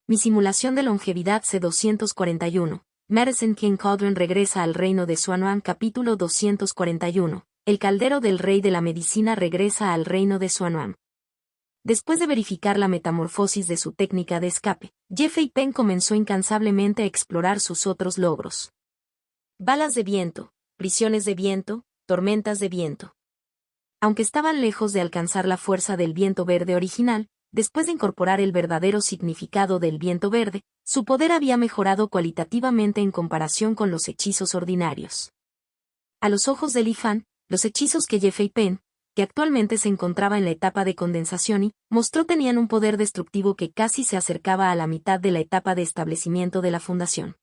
Mi simulación de longevidad C-241. Madison King Cauldron regresa al reino de Xuanhuan. Capítulo 241. El caldero del rey de la medicina regresa al reino de Xuanhuan. Después de verificar la metamorfosis de su técnica de escape, Ye Fei-Pen comenzó incansablemente a explorar sus otros logros. Balas de viento, prisiones de viento, tormentas de viento. Aunque estaban lejos de alcanzar la fuerza del viento verde original, después de incorporar el verdadero significado del viento verde, su poder había mejorado cualitativamente en comparación con los hechizos ordinarios. A los ojos de Li Fan, los hechizos que Ye Fei-Pen, que actualmente se encontraba en la etapa de condensación y mostró tenían un poder destructivo que casi se acercaba a la mitad de la etapa de establecimiento de la fundación.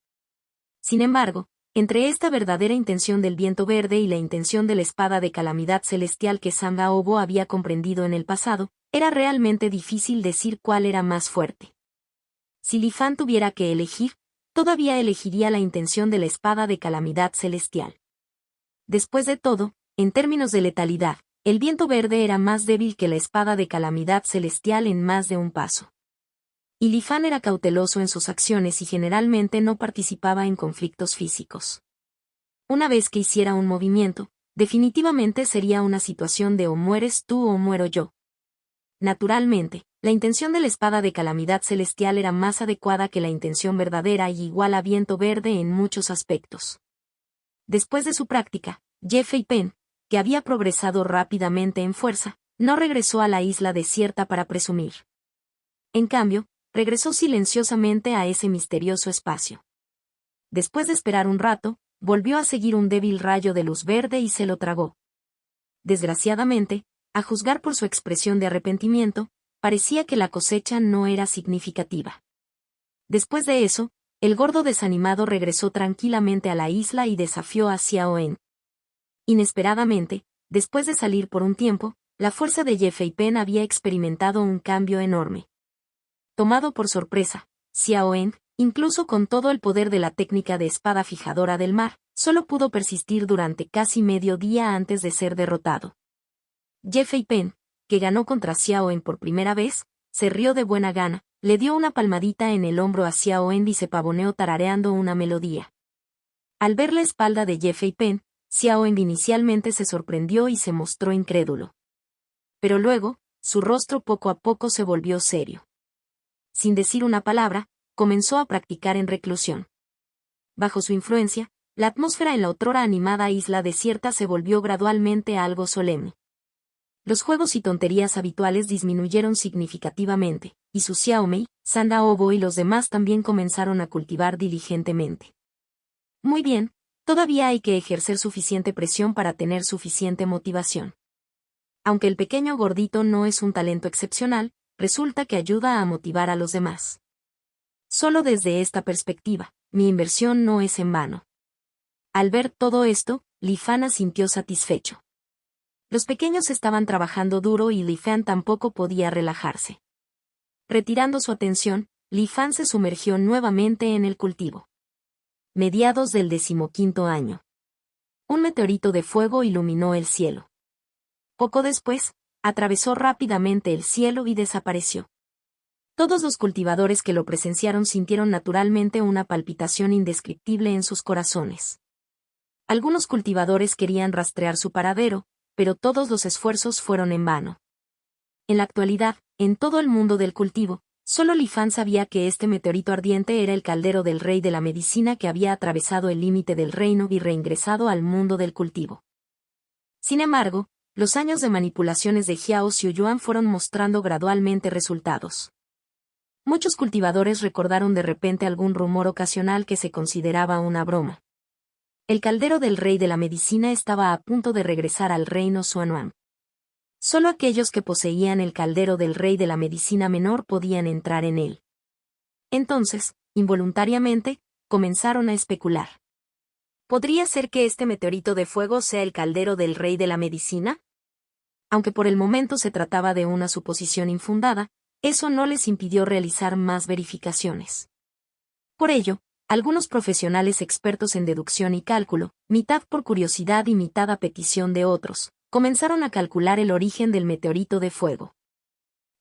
Sin embargo, entre esta verdadera intención del viento verde y la intención de la espada de calamidad celestial que Samba Obo había comprendido en el pasado, era realmente difícil decir cuál era más fuerte. Si Li Fan tuviera que elegir, todavía elegiría la intención de la espada de calamidad celestial. Después de todo, en términos de letalidad, el viento verde era más débil que la espada de calamidad celestial en más de un paso. Y Li Fan era cauteloso en sus acciones y generalmente no participaba en conflictos físicos. Una vez que hiciera un movimiento, definitivamente sería una situación de o mueres tú o muero yo. Naturalmente, la intención de la espada de calamidad celestial era más adecuada que la intención verdadera y igual a viento verde en muchos aspectos. Después de su práctica, Ye Fei-Pen, que había progresado rápidamente en fuerza, no regresó a la isla desierta para presumir. En cambio, regresó silenciosamente a ese misterioso espacio. Después de esperar un rato, volvió a seguir un débil rayo de luz verde y se lo tragó. Desgraciadamente, a juzgar por su expresión de arrepentimiento, parecía que la cosecha no era significativa. Después de eso, el gordo desanimado regresó tranquilamente a la isla y desafió a Xiaoen. Inesperadamente, después de salir por un tiempo, la fuerza de Ye Fei-Pen había experimentado un cambio enorme. Tomado por sorpresa, Xiaoen, incluso con todo el poder de la técnica de espada fijadora del mar, solo pudo persistir durante casi medio día antes de ser derrotado. Ye Fei-Pen, que ganó contra Xiaoen por primera vez, se rió de buena gana, le dio una palmadita en el hombro a Xiaoen y se pavoneó tarareando una melodía. Al ver la espalda de Ye Fei-Pen, Xiaoen inicialmente se sorprendió y se mostró incrédulo. Pero luego, su rostro poco a poco se volvió serio. Sin decir una palabra, comenzó a practicar en reclusión. Bajo su influencia, la atmósfera en la otrora animada isla desierta se volvió gradualmente algo solemne. Los juegos y tonterías habituales disminuyeron significativamente, y su Xiaomei, Sanda Obo y los demás también comenzaron a cultivar diligentemente. Muy bien, todavía hay que ejercer suficiente presión para tener suficiente motivación. Aunque el pequeño gordito no es un talento excepcional, resulta que ayuda a motivar a los demás. Solo desde esta perspectiva, mi inversión no es en vano. Al ver todo esto, Li Fan sintió satisfecho. Los pequeños estaban trabajando duro y Li Fan tampoco podía relajarse. Retirando su atención, Li Fan se sumergió nuevamente en el cultivo. Mediados del 15º año. Un meteorito de fuego iluminó el cielo. Poco después, atravesó rápidamente el cielo y desapareció. Todos los cultivadores que lo presenciaron sintieron naturalmente una palpitación indescriptible en sus corazones. Algunos cultivadores querían rastrear su paradero, pero todos los esfuerzos fueron en vano. En la actualidad, en todo el mundo del cultivo, solo Li Fan sabía que este meteorito ardiente era el caldero del rey de la medicina que había atravesado el límite del reino y reingresado al mundo del cultivo. Sin embargo, los años de manipulaciones de Jiao Xiuyuan fueron mostrando gradualmente resultados. Muchos cultivadores recordaron de repente algún rumor ocasional que se consideraba una broma. El caldero del rey de la medicina estaba a punto de regresar al reino Xuanhuan. Solo aquellos que poseían el caldero del rey de la medicina menor podían entrar en él. Entonces, involuntariamente, comenzaron a especular. ¿Podría ser que este meteorito de fuego sea el caldero del rey de la medicina? Aunque por el momento se trataba de una suposición infundada, eso no les impidió realizar más verificaciones. Por ello, algunos profesionales expertos en deducción y cálculo, mitad por curiosidad y mitad a petición de otros, comenzaron a calcular el origen del meteorito de fuego.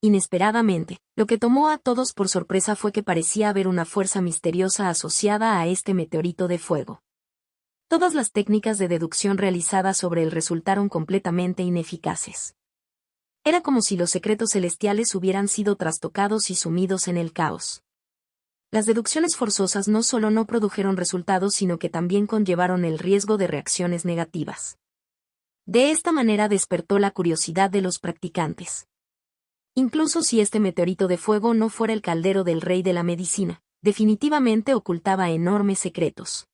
Inesperadamente, lo que tomó a todos por sorpresa fue que parecía haber una fuerza misteriosa asociada a este meteorito de fuego. Todas las técnicas de deducción realizadas sobre él resultaron completamente ineficaces. Era como si los secretos celestiales hubieran sido trastocados y sumidos en el caos. Las deducciones forzosas no solo no produjeron resultados, sino que también conllevaron el riesgo de reacciones negativas. De esta manera despertó la curiosidad de los practicantes. Incluso si este meteorito de fuego no fuera el caldero del rey de la medicina, definitivamente ocultaba enormes secretos.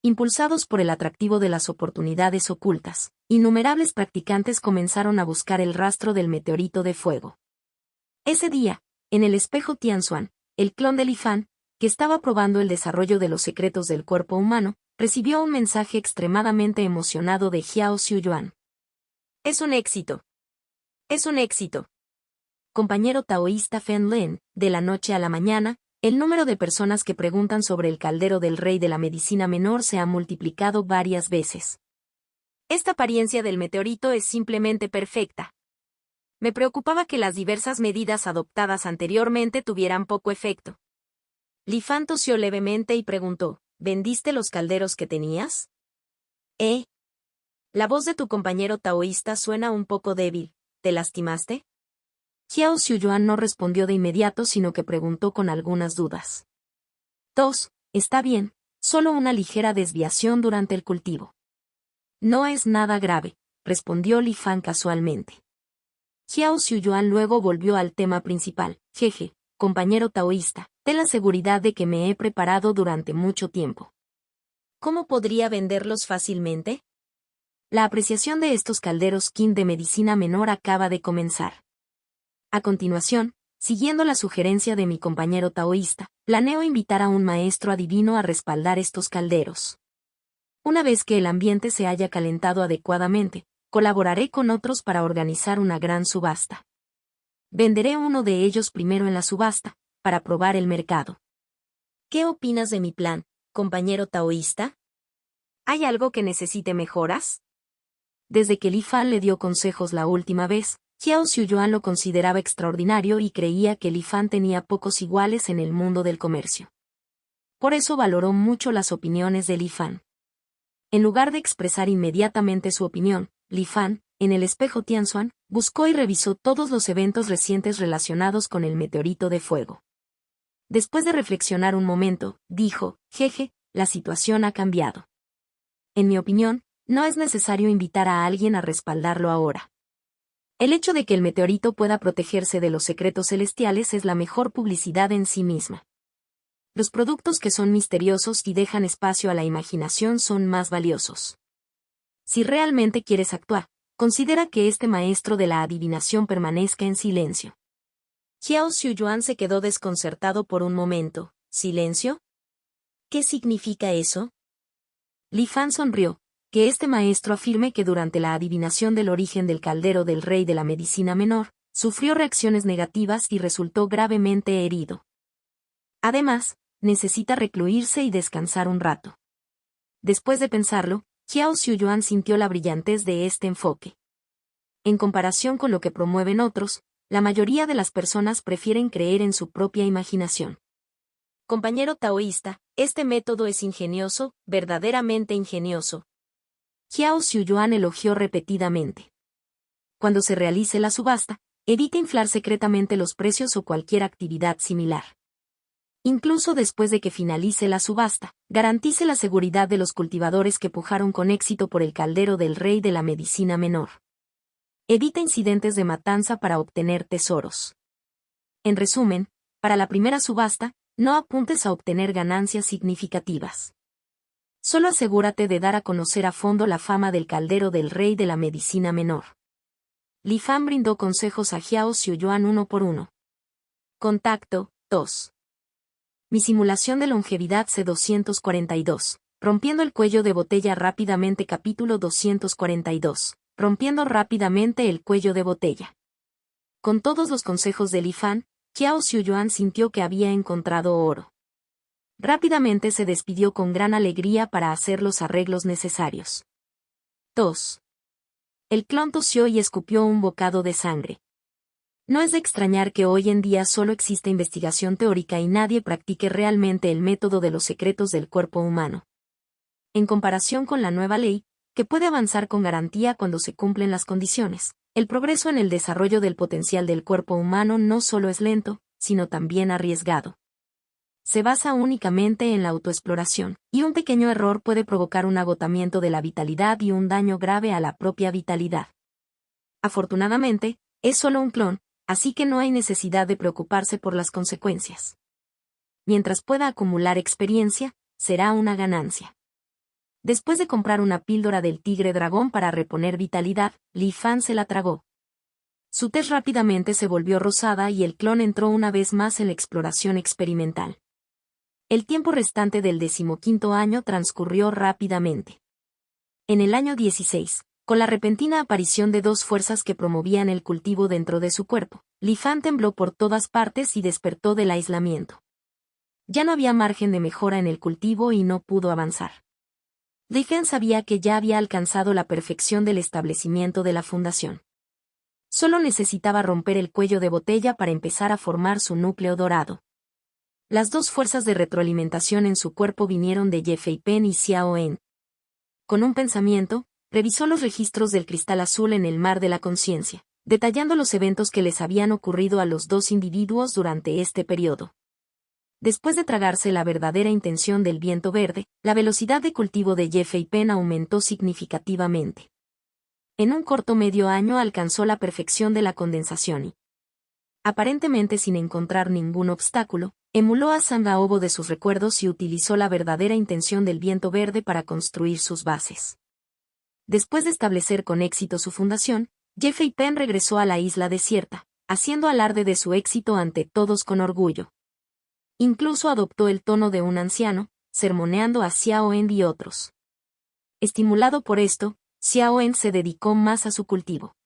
Impulsados por el atractivo de las oportunidades ocultas, innumerables practicantes comenzaron a buscar el rastro del meteorito de fuego. Ese día, en el espejo Tianxuan, el clon de Li Fan, que estaba probando el desarrollo de los secretos del cuerpo humano, recibió un mensaje extremadamente emocionado de Xiao Xiuyuan. «Es un éxito. Es un éxito. Compañero taoísta Fen Lin, de la noche a la mañana, el número de personas que preguntan sobre el caldero del rey de la medicina menor se ha multiplicado varias veces. Esta apariencia del meteorito es simplemente perfecta. Me preocupaba que las diversas medidas adoptadas anteriormente tuvieran poco efecto». Li Fan tosió levemente y preguntó, «¿Vendiste los calderos que tenías?» La voz de tu compañero taoísta suena un poco débil. ¿Te lastimaste? Xiao Xiuyuan no respondió de inmediato, sino que preguntó con algunas dudas. 2. Está bien, solo una ligera desviación durante el cultivo. No es nada grave, respondió Li Fan casualmente. Xiao Xiuyuan luego volvió al tema principal. Jeje, compañero taoísta, ten la seguridad de que me he preparado durante mucho tiempo. ¿Cómo podría venderlos fácilmente? La apreciación de estos calderos Qin de medicina menor acaba de comenzar. A continuación, siguiendo la sugerencia de mi compañero taoísta, planeo invitar a un maestro adivino a respaldar estos calderos. Una vez que el ambiente se haya calentado adecuadamente, colaboraré con otros para organizar una gran subasta. Venderé uno de ellos primero en la subasta, para probar el mercado. ¿Qué opinas de mi plan, compañero taoísta? ¿Hay algo que necesite mejoras? Desde que Li Fan le dio consejos la última vez, Xiao Xiuyuan lo consideraba extraordinario y creía que Li Fan tenía pocos iguales en el mundo del comercio. Por eso valoró mucho las opiniones de Li Fan. En lugar de expresar inmediatamente su opinión, Li Fan, en el espejo Tianxuan, buscó y revisó todos los eventos recientes relacionados con el meteorito de fuego. Después de reflexionar un momento, dijo, jeje, la situación ha cambiado. En mi opinión, no es necesario invitar a alguien a respaldarlo ahora. El hecho de que el meteorito pueda protegerse de los secretos celestiales es la mejor publicidad en sí misma. Los productos que son misteriosos y dejan espacio a la imaginación son más valiosos. Si realmente quieres actuar, considera que este maestro de la adivinación permanezca en silencio. Xiao Xiuyuan se quedó desconcertado por un momento. ¿Silencio? ¿Qué significa eso? Li Fan sonrió. Que este maestro afirme que durante la adivinación del origen del caldero del rey de la medicina menor, sufrió reacciones negativas y resultó gravemente herido. Además, necesita recluirse y descansar un rato. Después de pensarlo, Xiao Xiuyuan sintió la brillantez de este enfoque. En comparación con lo que promueven otros, la mayoría de las personas prefieren creer en su propia imaginación. Compañero taoísta, este método es ingenioso, verdaderamente ingenioso. Xiao Xiuyuan elogió repetidamente. Cuando se realice la subasta, evite inflar secretamente los precios o cualquier actividad similar. Incluso después de que finalice la subasta, garantice la seguridad de los cultivadores que pujaron con éxito por el caldero del rey de la medicina menor. Evita incidentes de matanza para obtener tesoros. En resumen, para la primera subasta, no apuntes a obtener ganancias significativas. Solo asegúrate de dar a conocer a fondo la fama del caldero del rey de la medicina menor. Li Fan brindó consejos a Xiao Xiuyuan uno por uno. Contacto, 2. Mi simulación de longevidad C242. Rompiendo el cuello de botella rápidamente. Capítulo 242. Rompiendo rápidamente el cuello de botella. Con todos los consejos de Li Fan, Xiao Xiuyuan sintió que había encontrado oro. Rápidamente se despidió con gran alegría para hacer los arreglos necesarios. 2. El clon tosió y escupió un bocado de sangre. No es de extrañar que hoy en día solo exista investigación teórica y nadie practique realmente el método de los secretos del cuerpo humano. En comparación con la nueva ley, que puede avanzar con garantía cuando se cumplen las condiciones, el progreso en el desarrollo del potencial del cuerpo humano no solo es lento, sino también arriesgado. Se basa únicamente en la autoexploración, y un pequeño error puede provocar un agotamiento de la vitalidad y un daño grave a la propia vitalidad. Afortunadamente, es solo un clon, así que no hay necesidad de preocuparse por las consecuencias. Mientras pueda acumular experiencia, será una ganancia. Después de comprar una píldora del tigre dragón para reponer vitalidad, Li Fan se la tragó. Su tez rápidamente se volvió rosada y el clon entró una vez más en la exploración experimental. El tiempo restante del 15º año transcurrió rápidamente. En el año 16, con la repentina aparición de dos fuerzas que promovían el cultivo dentro de su cuerpo, Li Fan tembló por todas partes y despertó del aislamiento. Ya no había margen de mejora en el cultivo y no pudo avanzar. Li Fan sabía que ya había alcanzado la perfección del establecimiento de la fundación. Solo necesitaba romper el cuello de botella para empezar a formar su núcleo dorado. Las dos fuerzas de retroalimentación en su cuerpo vinieron de Ye Feipen y Xiao En. Con un pensamiento, revisó los registros del cristal azul en el mar de la conciencia, detallando los eventos que les habían ocurrido a los dos individuos durante este periodo. Después de tragarse la verdadera intención del viento verde, la velocidad de cultivo de Ye Feipen aumentó significativamente. En un corto medio año alcanzó la perfección de la condensación y, aparentemente sin encontrar ningún obstáculo, emuló a Sangaobo de sus recuerdos y utilizó la verdadera intención del viento verde para construir sus bases. Después de establecer con éxito su fundación, Ye Feipen regresó a la isla desierta, haciendo alarde de su éxito ante todos con orgullo. Incluso adoptó el tono de un anciano, sermoneando a Xiao En y otros. Estimulado por esto, Xiao En se dedicó más a su cultivo.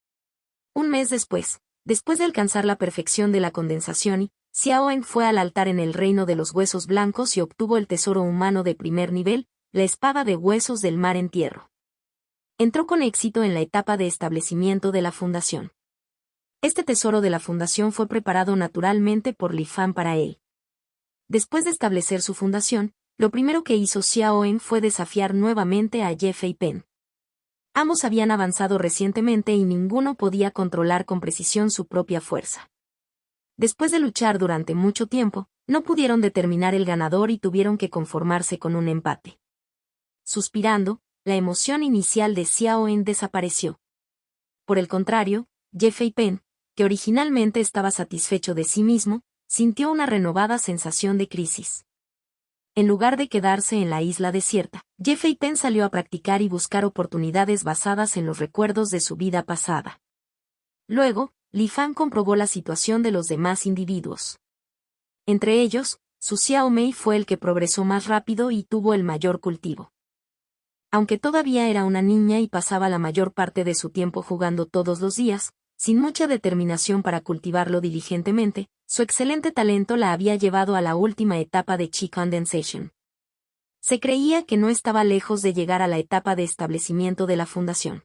Un mes después de alcanzar la perfección de la condensación, Xiao En fue al altar en el reino de los huesos blancos y obtuvo el tesoro humano de primer nivel, la espada de huesos del mar entierro. Entró con éxito en la etapa de establecimiento de la fundación. Este tesoro de la fundación fue preparado naturalmente por Li Fan para él. Después de establecer su fundación, lo primero que hizo Xiao En fue desafiar nuevamente a Ye Feipen. Ambos habían avanzado recientemente y ninguno podía controlar con precisión su propia fuerza. Después de luchar durante mucho tiempo, no pudieron determinar el ganador y tuvieron que conformarse con un empate. Suspirando, la emoción inicial de Xiao En desapareció. Por el contrario, Ye Feipen, que originalmente estaba satisfecho de sí mismo, sintió una renovada sensación de crisis. En lugar de quedarse en la isla desierta, Ye Feipen salió a practicar y buscar oportunidades basadas en los recuerdos de su vida pasada. Luego, Li Fan comprobó la situación de los demás individuos. Entre ellos, Su Xiao Mei fue el que progresó más rápido y tuvo el mayor cultivo. Aunque todavía era una niña y pasaba la mayor parte de su tiempo jugando todos los días, sin mucha determinación para cultivarlo diligentemente, su excelente talento la había llevado a la última etapa de Qi Condensation. Se creía que no estaba lejos de llegar a la etapa de establecimiento de la fundación.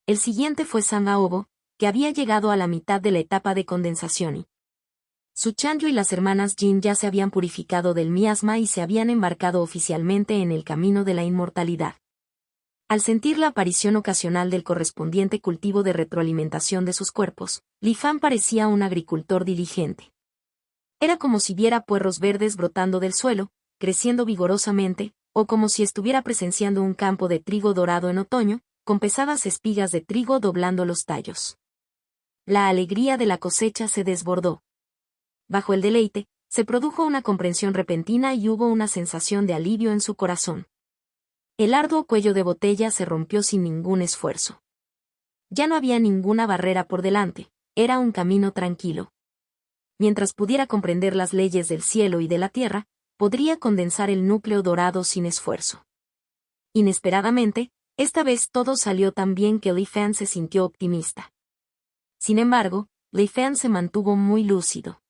El siguiente fue Sangaobo, que había llegado a la mitad de la etapa de condensación y Su Chanyu y las hermanas Jin ya se habían purificado del miasma y se habían embarcado oficialmente en el camino de la inmortalidad. Al sentir la aparición ocasional del correspondiente cultivo de retroalimentación de sus cuerpos, Li Fan parecía un agricultor diligente. Era como si viera puerros verdes brotando del suelo, creciendo vigorosamente, o como si estuviera presenciando un campo de trigo dorado en otoño, con pesadas espigas de trigo doblando los tallos. La alegría de la cosecha se desbordó. Bajo el deleite, se produjo una comprensión repentina y hubo una sensación de alivio en su corazón. El arduo cuello de botella se rompió sin ningún esfuerzo. Ya no había ninguna barrera por delante, era un camino tranquilo. Mientras pudiera comprender las leyes del cielo y de la tierra, podría condensar el núcleo dorado sin esfuerzo. Inesperadamente, esta vez todo salió tan bien que Li Fan se sintió optimista. Sin embargo, Li Fan se mantuvo muy lúcido.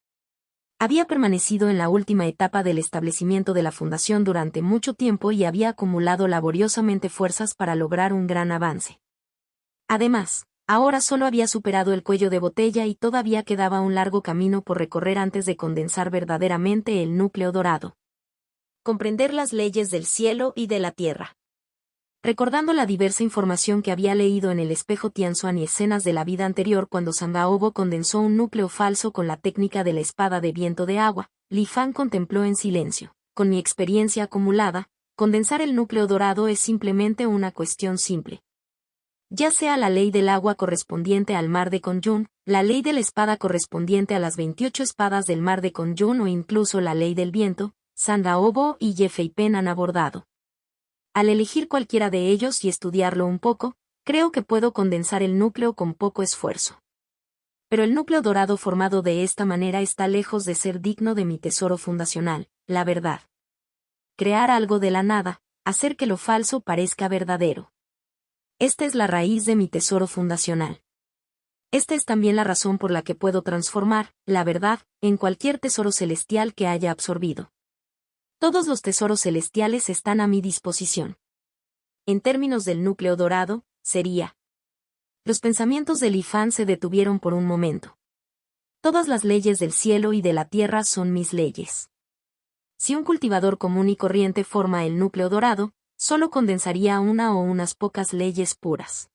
Había permanecido en la última etapa del establecimiento de la fundación durante mucho tiempo y había acumulado laboriosamente fuerzas para lograr un gran avance. Además, Ahora solo había superado el cuello de botella y todavía quedaba un largo camino por recorrer antes de condensar verdaderamente el núcleo dorado. Comprender las leyes del cielo y de la tierra. Recordando la diversa información que había leído en el espejo Tianzuan y escenas de la vida anterior cuando Sandaobo condensó un núcleo falso con la técnica de la espada de viento de agua, Li Fan contempló en silencio. Con mi experiencia acumulada, condensar el núcleo dorado es simplemente una cuestión simple. Ya sea la ley del agua correspondiente al mar de Kunyun, la ley de la espada correspondiente a las 28 espadas del mar de Kunyun o incluso la ley del viento, Sandaobo y Ye Feipen han abordado. Al elegir cualquiera de ellos y estudiarlo un poco, creo que puedo condensar el núcleo con poco esfuerzo. Pero el núcleo dorado formado de esta manera está lejos de ser digno de mi tesoro fundacional, la verdad. Crear algo de la nada, hacer que lo falso parezca verdadero. Esta es la raíz de mi tesoro fundacional. Esta es también la razón por la que puedo transformar, la verdad, en cualquier tesoro celestial que haya absorbido. Todos los tesoros celestiales están a mi disposición. En términos del núcleo dorado, sería. Los pensamientos de Li Fan se detuvieron por un momento. Todas las leyes del cielo y de la tierra son mis leyes. Si un cultivador común y corriente forma el núcleo dorado, solo condensaría una o unas pocas leyes puras.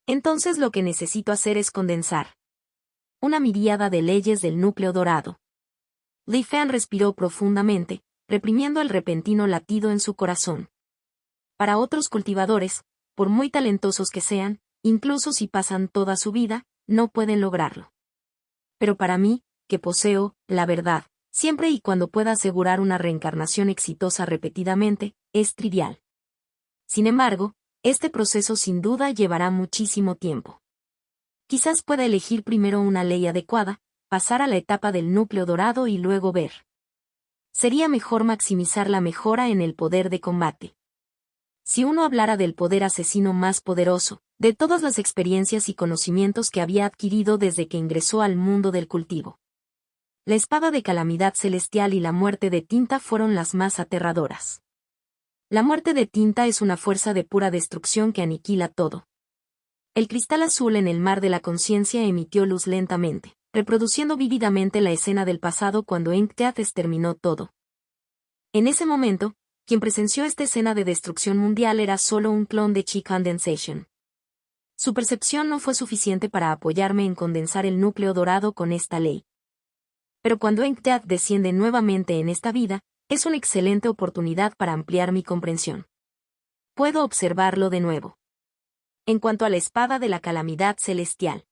Entonces lo que necesito hacer es condensar una miríada de leyes del núcleo dorado. Li Fan respiró profundamente, reprimiendo el repentino latido en su corazón. Para otros cultivadores, por muy talentosos que sean, incluso si pasan toda su vida, no pueden lograrlo. Pero para mí, que poseo la verdad, siempre y cuando pueda asegurar una reencarnación exitosa repetidamente, es trivial. Sin embargo, este proceso sin duda llevará muchísimo tiempo. Quizás pueda elegir primero una ley adecuada, pasar a la etapa del núcleo dorado y luego ver. Sería mejor maximizar la mejora en el poder de combate. Si uno hablara del poder asesino más poderoso, de todas las experiencias y conocimientos que había adquirido desde que ingresó al mundo del cultivo. La espada de calamidad celestial y la muerte de tinta fueron las más aterradoras. La muerte de tinta es una fuerza de pura destrucción que aniquila todo. El cristal azul en el mar de la conciencia emitió luz lentamente, reproduciendo vívidamente la escena del pasado cuando Enctead exterminó todo. En ese momento, quien presenció esta escena de destrucción mundial era solo un clon de Chi Condensation. Su percepción no fue suficiente para apoyarme en condensar el núcleo dorado con esta ley. Pero cuando Enctead desciende nuevamente en esta vida, es una excelente oportunidad para ampliar mi comprensión. Puedo observarlo de nuevo. En cuanto a la espada de la calamidad celestial.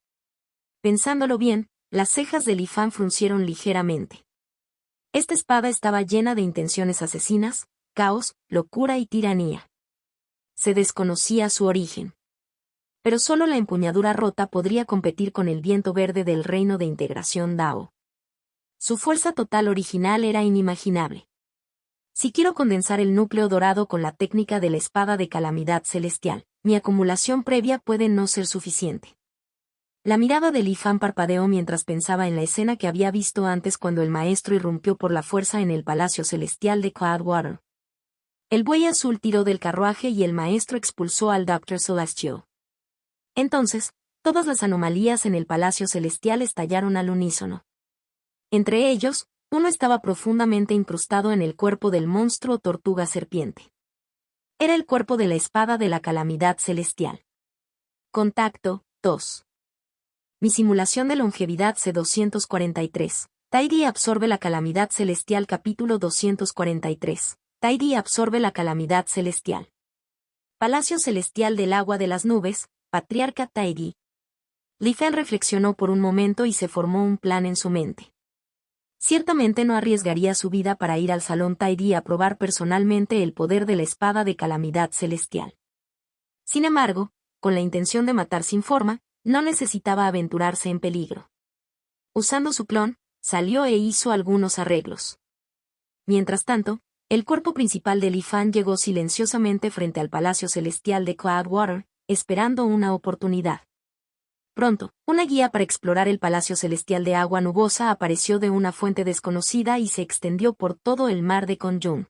Pensándolo bien, las cejas de Li Fan fruncieron ligeramente. Esta espada estaba llena de intenciones asesinas, caos, locura y tiranía. Se desconocía su origen. Pero solo la empuñadura rota podría competir con el viento verde del reino de integración Dao. Su fuerza total original era inimaginable. Si quiero condensar el núcleo dorado con la técnica de la espada de calamidad celestial, mi acumulación previa puede no ser suficiente. La mirada de Li Fan parpadeó mientras pensaba en la escena que había visto antes cuando el maestro irrumpió por la fuerza en el palacio celestial de Cloudwater. El buey azul tiró del carruaje y el maestro expulsó al Dr. Celestial. Entonces, todas las anomalías en el palacio celestial estallaron al unísono. Entre ellos, uno estaba profundamente incrustado en el cuerpo del monstruo tortuga serpiente. Era el cuerpo de la espada de la calamidad celestial. Contacto 2. Mi simulación de longevidad C243. Tairi absorbe la calamidad celestial capítulo 243. Tairi absorbe la calamidad celestial. Palacio celestial del agua de las nubes, Patriarca Tairi. Li Fan reflexionó por un momento y se formó un plan en su mente. Ciertamente no arriesgaría su vida para ir al salón Tairi a probar personalmente el poder de la espada de calamidad celestial. Sin embargo, con la intención de matar sin forma, no necesitaba aventurarse en peligro. Usando su clon, salió e hizo algunos arreglos. Mientras tanto, el cuerpo principal de Li Fan llegó silenciosamente frente al palacio celestial de Cloudwater, esperando una oportunidad. Pronto, una guía para explorar el palacio celestial de agua nubosa apareció de una fuente desconocida y se extendió por todo el mar de Kunyun.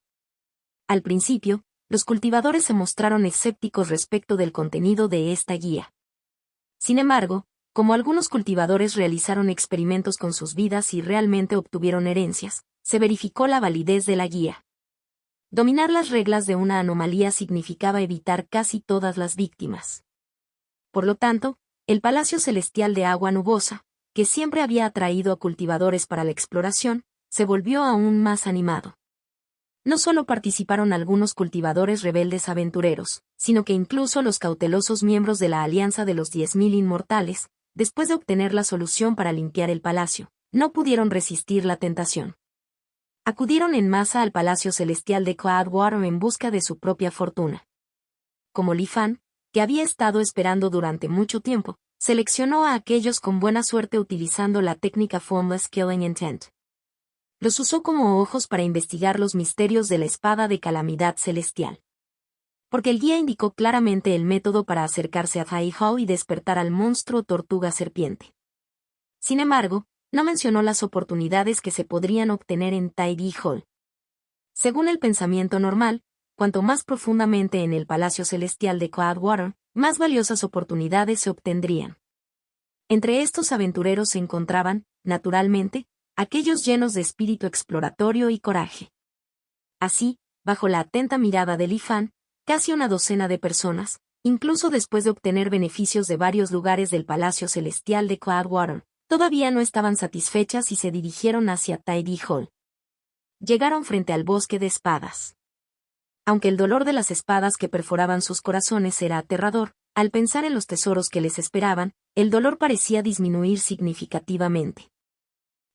Al principio, los cultivadores se mostraron escépticos respecto del contenido de esta guía. Sin embargo, como algunos cultivadores realizaron experimentos con sus vidas y realmente obtuvieron herencias, se verificó la validez de la guía. Dominar las reglas de una anomalía significaba evitar casi todas las víctimas. Por lo tanto, el Palacio Celestial de Agua Nubosa, que siempre había atraído a cultivadores para la exploración, se volvió aún más animado. No solo participaron algunos cultivadores rebeldes aventureros, sino que incluso los cautelosos miembros de la Alianza de los 10.000 Inmortales, después de obtener la solución para limpiar el palacio, no pudieron resistir la tentación. Acudieron en masa al Palacio Celestial de Cloudwater en busca de su propia fortuna. Como Li Fan, que había estado esperando durante mucho tiempo, seleccionó a aquellos con buena suerte utilizando la técnica Formless Killing Intent. Los usó como ojos para investigar los misterios de la espada de calamidad celestial. Porque el guía indicó claramente el método para acercarse a Tai Hall y despertar al monstruo tortuga serpiente. Sin embargo, no mencionó las oportunidades que se podrían obtener en Tidy Hall. Según el pensamiento normal, cuanto más profundamente en el Palacio Celestial de Cloudwater, más valiosas oportunidades se obtendrían. Entre estos aventureros se encontraban, naturalmente, aquellos llenos de espíritu exploratorio y coraje. Así, bajo la atenta mirada de Li Fan, casi una docena de personas, incluso después de obtener beneficios de varios lugares del Palacio Celestial de Cloudwater, todavía no estaban satisfechas y se dirigieron hacia Tidy Hall. Llegaron frente al bosque de espadas. Aunque el dolor de las espadas que perforaban sus corazones era aterrador, al pensar en los tesoros que les esperaban, el dolor parecía disminuir significativamente.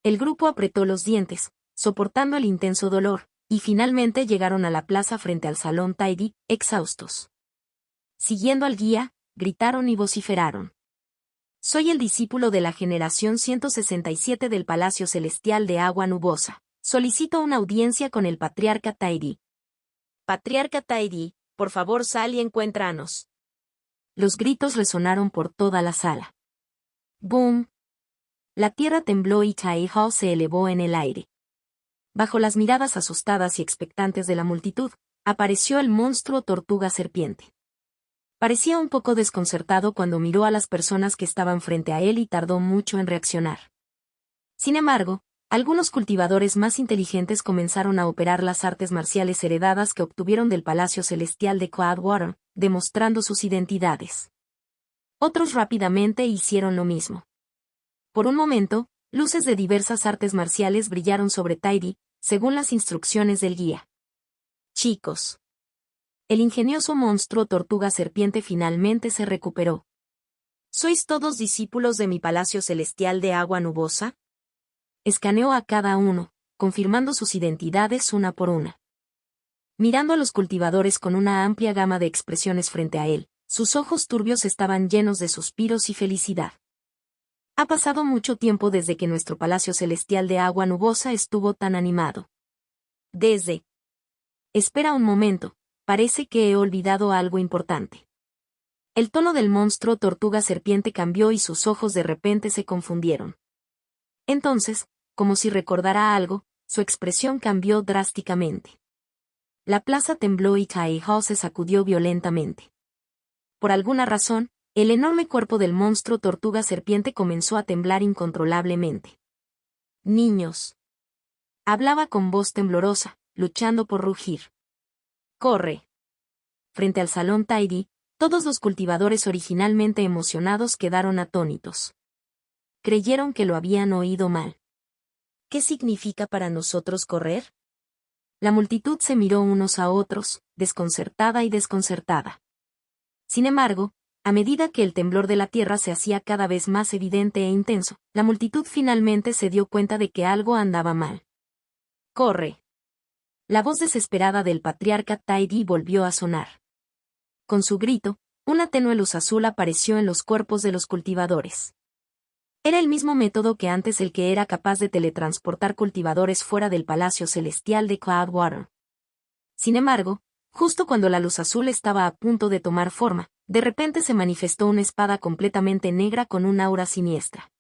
El grupo apretó los dientes, soportando el intenso dolor, y finalmente llegaron a la plaza frente al salón Tidy, exhaustos. Siguiendo al guía, gritaron y vociferaron. Soy el discípulo de la generación 167 del Palacio Celestial de Agua Nubosa. Solicito una audiencia con el Patriarca Tidy. Patriarca Tidy, por favor sal y encuéntranos. Los gritos resonaron por toda la sala. ¡Boom! La tierra tembló y Tai Hall se elevó en el aire. Bajo las miradas asustadas y expectantes de la multitud, apareció el monstruo tortuga serpiente. Parecía un poco desconcertado cuando miró a las personas que estaban frente a él y tardó mucho en reaccionar. Sin embargo, algunos cultivadores más inteligentes comenzaron a operar las artes marciales heredadas que obtuvieron del Palacio Celestial de Cloudwater, demostrando sus identidades. Otros rápidamente hicieron lo mismo. Por un momento, luces de diversas artes marciales brillaron sobre Tidy, según las instrucciones del guía. Chicos. El ingenioso monstruo tortuga serpiente finalmente se recuperó. ¿Sois todos discípulos de mi Palacio Celestial de Agua Nubosa? Escaneó a cada uno, confirmando sus identidades una por una. Mirando a los cultivadores con una amplia gama de expresiones frente a él, sus ojos turbios estaban llenos de suspiros y felicidad. Ha pasado mucho tiempo desde que nuestro Palacio Celestial de Agua Nubosa estuvo tan animado. Espera un momento, parece que he olvidado algo importante. El tono del monstruo tortuga serpiente cambió y sus ojos de repente se confundieron. Entonces, como si recordara algo, su expresión cambió drásticamente. La plaza tembló y Tai Hall se sacudió violentamente. Por alguna razón, el enorme cuerpo del monstruo tortuga serpiente comenzó a temblar incontrolablemente. Niños. Hablaba con voz temblorosa, luchando por rugir. ¡Corre! Frente al salón Tidy, todos los cultivadores originalmente emocionados quedaron atónitos. Creyeron que lo habían oído mal. ¿Qué significa para nosotros correr? La multitud se miró unos a otros, desconcertada y desconcertada. Sin embargo, a medida que el temblor de la tierra se hacía cada vez más evidente e intenso, la multitud finalmente se dio cuenta de que algo andaba mal. ¡Corre! La voz desesperada del patriarca Tidy volvió a sonar. Con su grito, una tenue luz azul apareció en los cuerpos de los cultivadores. Era el mismo método que antes el que era capaz de teletransportar cultivadores fuera del Palacio Celestial de Cloudwater. Sin embargo, justo cuando la luz azul estaba a punto de tomar forma, de repente se manifestó una espada completamente negra con un aura siniestra.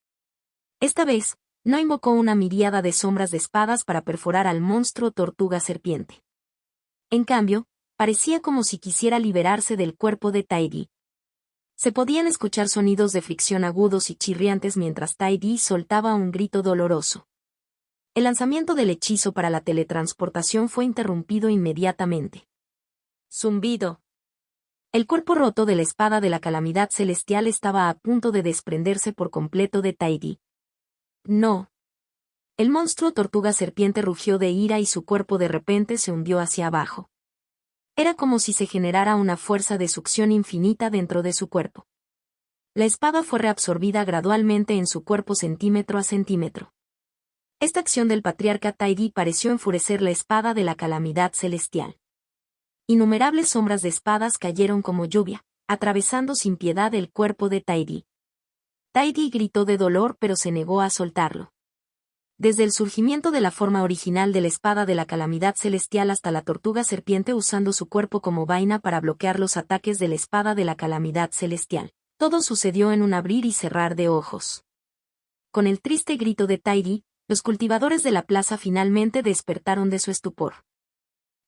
Esta vez, no invocó una miríada de sombras de espadas para perforar al monstruo tortuga serpiente. En cambio, parecía como si quisiera liberarse del cuerpo de Tidy. Se podían escuchar sonidos de fricción agudos y chirriantes mientras Tai Di soltaba un grito doloroso. El lanzamiento del hechizo para la teletransportación fue interrumpido inmediatamente. Zumbido. El cuerpo roto de la espada de la calamidad celestial estaba a punto de desprenderse por completo de Tai Di. No. El monstruo tortuga serpiente rugió de ira y su cuerpo de repente se hundió hacia abajo. Era como si se generara una fuerza de succión infinita dentro de su cuerpo. La espada fue reabsorbida gradualmente en su cuerpo centímetro a centímetro. Esta acción del patriarca Tai Di pareció enfurecer la espada de la calamidad celestial. Innumerables sombras de espadas cayeron como lluvia, atravesando sin piedad el cuerpo de Tai Di. Tai Di gritó de dolor pero se negó a soltarlo. Desde el surgimiento de la forma original de la espada de la calamidad celestial hasta la tortuga serpiente usando su cuerpo como vaina para bloquear los ataques de la espada de la calamidad celestial, todo sucedió en un abrir y cerrar de ojos. Con el triste grito de Tai Di, los cultivadores de la plaza finalmente despertaron de su estupor.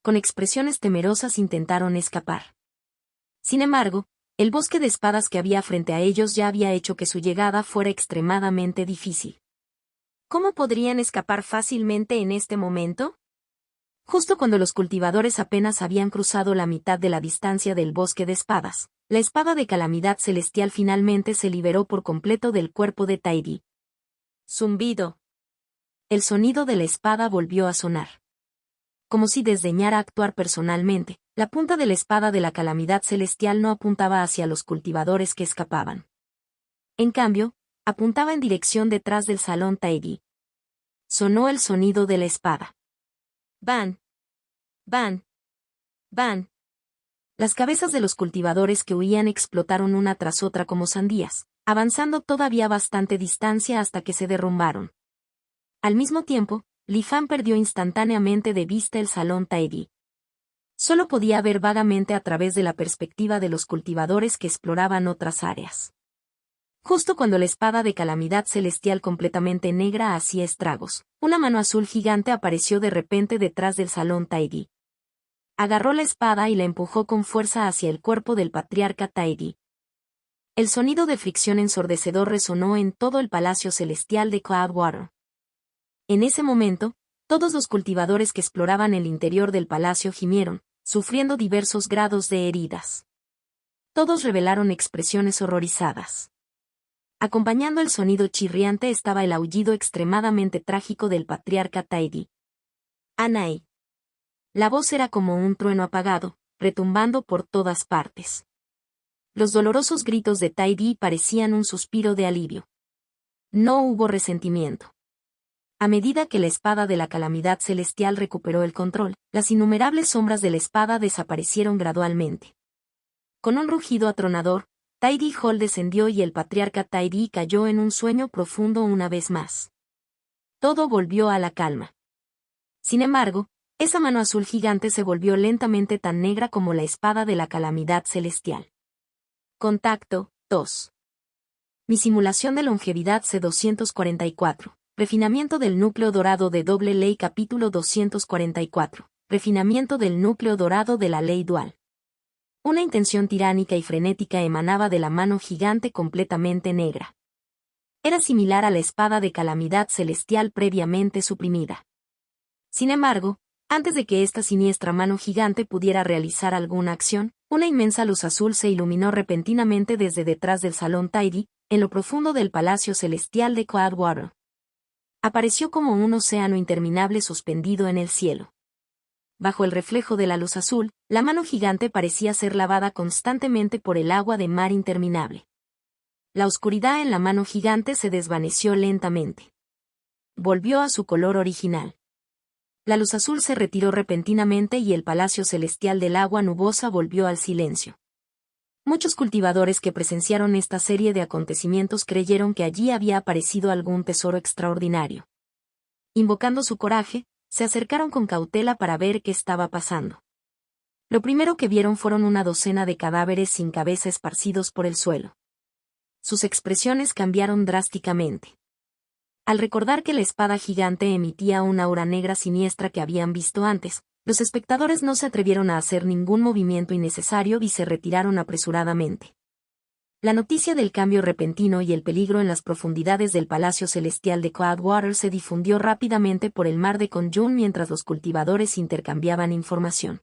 Con expresiones temerosas intentaron escapar. Sin embargo, el bosque de espadas que había frente a ellos ya había hecho que su llegada fuera extremadamente difícil. ¿Cómo podrían escapar fácilmente en este momento? Justo cuando los cultivadores apenas habían cruzado la mitad de la distancia del bosque de espadas, la espada de calamidad celestial finalmente se liberó por completo del cuerpo de Tai Di. Zumbido. El sonido de la espada volvió a sonar. Como si desdeñara actuar personalmente, la punta de la espada de la calamidad celestial no apuntaba hacia los cultivadores que escapaban. En cambio, apuntaba en dirección detrás del salón Tai Di. Sonó el sonido de la espada. ¡Van! ¡Van! ¡Van! Las cabezas de los cultivadores que huían explotaron una tras otra como sandías, avanzando todavía bastante distancia hasta que se derrumbaron. Al mismo tiempo, Li Fan perdió instantáneamente de vista el salón Tai Di. Solo podía ver vagamente a través de la perspectiva de los cultivadores que exploraban otras áreas. Justo cuando la espada de calamidad celestial completamente negra hacía estragos, una mano azul gigante apareció de repente detrás del salón Tai Di. Agarró la espada y la empujó con fuerza hacia el cuerpo del patriarca Tai Di. El sonido de fricción ensordecedor resonó en todo el palacio celestial de Cloudwater. En ese momento, todos los cultivadores que exploraban el interior del palacio gimieron, sufriendo diversos grados de heridas. Todos revelaron expresiones horrorizadas. Acompañando el sonido chirriante estaba el aullido extremadamente trágico del patriarca Tai Di. Anai. La voz era como un trueno apagado, retumbando por todas partes. Los dolorosos gritos de Tai Di parecían un suspiro de alivio. No hubo resentimiento. A medida que la espada de la calamidad celestial recuperó el control, las innumerables sombras de la espada desaparecieron gradualmente. Con un rugido atronador, Tai Di Hall descendió y el patriarca Tai Di cayó en un sueño profundo una vez más. Todo volvió a la calma. Sin embargo, esa mano azul gigante se volvió lentamente tan negra como la espada de la calamidad celestial. Contacto 2. Mi simulación de longevidad C244. Refinamiento del núcleo dorado de doble ley capítulo 244. Refinamiento del núcleo dorado de la ley dual. Una intención tiránica y frenética emanaba de la mano gigante completamente negra. Era similar a la espada de calamidad celestial previamente suprimida. Sin embargo, antes de que esta siniestra mano gigante pudiera realizar alguna acción, una inmensa luz azul se iluminó repentinamente desde detrás del salón Tai Di, en lo profundo del palacio celestial de Cloudwater. Apareció como un océano interminable suspendido en el cielo. Bajo el reflejo de la luz azul, la mano gigante parecía ser lavada constantemente por el agua de mar interminable. La oscuridad en la mano gigante se desvaneció lentamente. Volvió a su color original. La luz azul se retiró repentinamente y el palacio celestial del agua nubosa volvió al silencio. Muchos cultivadores que presenciaron esta serie de acontecimientos creyeron que allí había aparecido algún tesoro extraordinario. Invocando su coraje, se acercaron con cautela para ver qué estaba pasando. Lo primero que vieron fueron una docena de cadáveres sin cabeza esparcidos por el suelo. Sus expresiones cambiaron drásticamente. Al recordar que la espada gigante emitía una aura negra siniestra que habían visto antes, los espectadores no se atrevieron a hacer ningún movimiento innecesario y se retiraron apresuradamente. La noticia del cambio repentino y el peligro en las profundidades del Palacio Celestial de Cloudwater se difundió rápidamente por el mar de Conjun mientras los cultivadores intercambiaban información.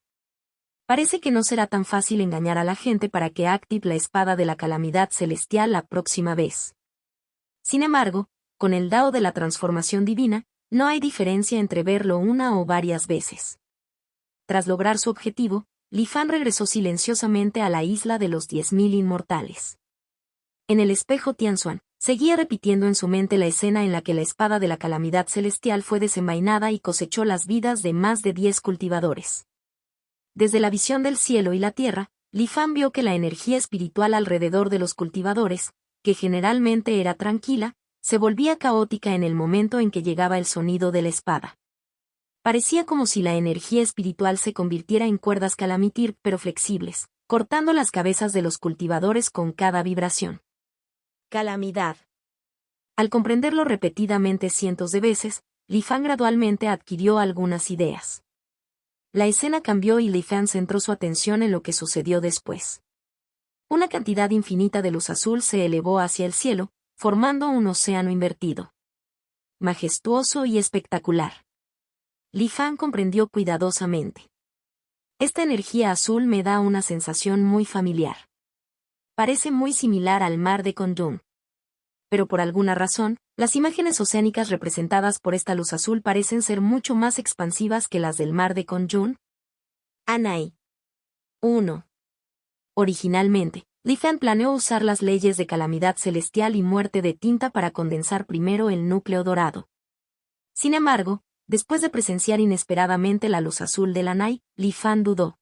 Parece que no será tan fácil engañar a la gente para que active la espada de la calamidad celestial la próxima vez. Sin embargo, con el Dao de la transformación divina, no hay diferencia entre verlo una o varias veces. Tras lograr su objetivo, Li Fan regresó silenciosamente a la isla de los 10.000 inmortales. En el espejo Tianxuan, seguía repitiendo en su mente la escena en la que la espada de la calamidad celestial fue desenvainada y cosechó las vidas de más de 10 cultivadores. Desde la visión del cielo y la tierra, Li Fan vio que la energía espiritual alrededor de los cultivadores, que generalmente era tranquila, se volvía caótica en el momento en que llegaba el sonido de la espada. Parecía como si la energía espiritual se convirtiera en cuerdas calamitir pero flexibles, cortando las cabezas de los cultivadores con cada vibración. Calamidad. Al comprenderlo repetidamente cientos de veces, Li Fan gradualmente adquirió algunas ideas. La escena cambió y Li Fan centró su atención en lo que sucedió después. Una cantidad infinita de luz azul se elevó hacia el cielo, formando un océano invertido. Majestuoso y espectacular. Li Fan comprendió cuidadosamente. Esta energía azul me da una sensación muy familiar. Parece muy similar al mar de Conjun. Pero por alguna razón, las imágenes oceánicas representadas por esta luz azul parecen ser mucho más expansivas que las del mar de Conjun. Anai. 1. Originalmente, Li Fan planeó usar las leyes de calamidad celestial y muerte de tinta para condensar primero el núcleo dorado. Sin embargo, después de presenciar inesperadamente la luz azul de Anai, Li Fan dudó.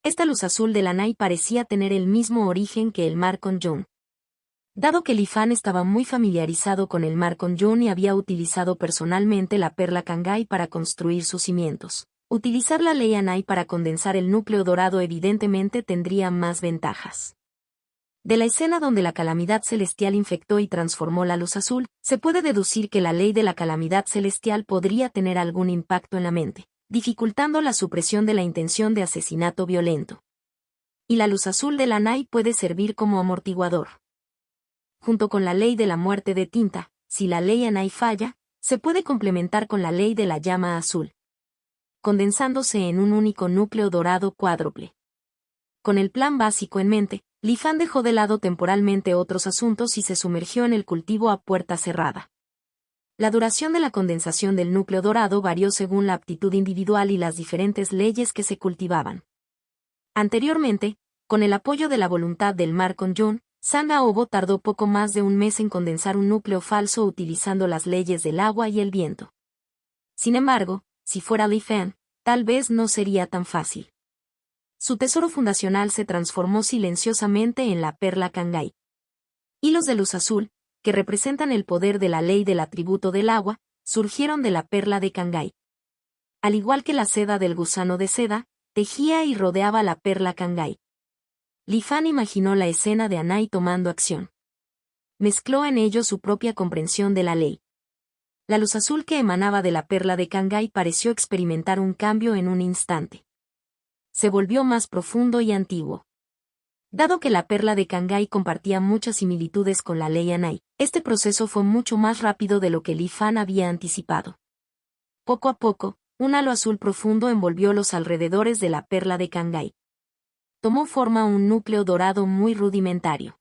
Esta luz azul de Anai parecía tener el mismo origen que el mar Conjun. Dado que Li Fan estaba muy familiarizado con el mar Conjun y había utilizado personalmente la perla Kangai para construir sus cimientos, utilizar la ley Anai para condensar el núcleo dorado evidentemente tendría más ventajas. De la escena donde la calamidad celestial infectó y transformó la luz azul, se puede deducir que la ley de la calamidad celestial podría tener algún impacto en la mente, dificultando la supresión de la intención de asesinato violento. Y la luz azul del Anai puede servir como amortiguador. Junto con la ley de la muerte de tinta, si la ley Anai falla, se puede complementar con la ley de la llama azul, condensándose en un único núcleo dorado cuádruple. Con el plan básico en mente, Li Fan dejó de lado temporalmente otros asuntos y se sumergió en el cultivo a puerta cerrada. La duración de la condensación del núcleo dorado varió según la aptitud individual y las diferentes leyes que se cultivaban. Anteriormente, con el apoyo de la voluntad del mar Conjun, San Aobo tardó poco más de un mes en condensar un núcleo falso utilizando las leyes del agua y el viento. Sin embargo, si fuera Li Fan, tal vez no sería tan fácil. Su tesoro fundacional se transformó silenciosamente en la perla Kangai. Hilos de luz azul, que representan el poder de la ley del atributo del agua, surgieron de la perla de Kangai. Al igual que la seda del gusano de seda, tejía y rodeaba la perla Kangai. Li Fan imaginó la escena de Anai tomando acción. Mezcló en ello su propia comprensión de la ley. La luz azul que emanaba de la perla de Kangai pareció experimentar un cambio en un instante. Se volvió más profundo y antiguo. Dado que la perla de Kangai compartía muchas similitudes con la ley Anai, este proceso fue mucho más rápido de lo que Li Fan había anticipado. Poco a poco, un halo azul profundo envolvió los alrededores de la perla de Kangai. Tomó forma un núcleo dorado muy rudimentario.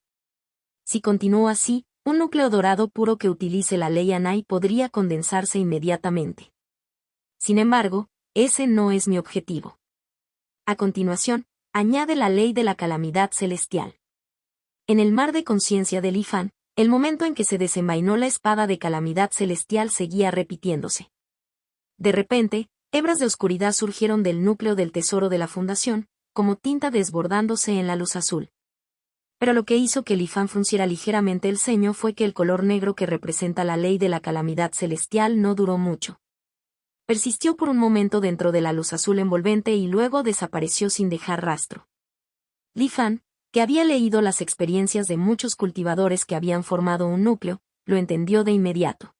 Si continuó así, un núcleo dorado puro que utilice la ley Anai podría condensarse inmediatamente. Sin embargo, ese no es mi objetivo. A continuación, añade la ley de la calamidad celestial. En el mar de conciencia de Li Fan, el momento en que se desenvainó la espada de calamidad celestial seguía repitiéndose. De repente, hebras de oscuridad surgieron del núcleo del tesoro de la fundación, como tinta desbordándose en la luz azul. Pero lo que hizo que Li Fan frunciera ligeramente el ceño fue que el color negro que representa la ley de la calamidad celestial no duró mucho. Persistió por un momento dentro de la luz azul envolvente y luego desapareció sin dejar rastro. Li Fan, que había leído las experiencias de muchos cultivadores que habían formado un núcleo, lo entendió de inmediato.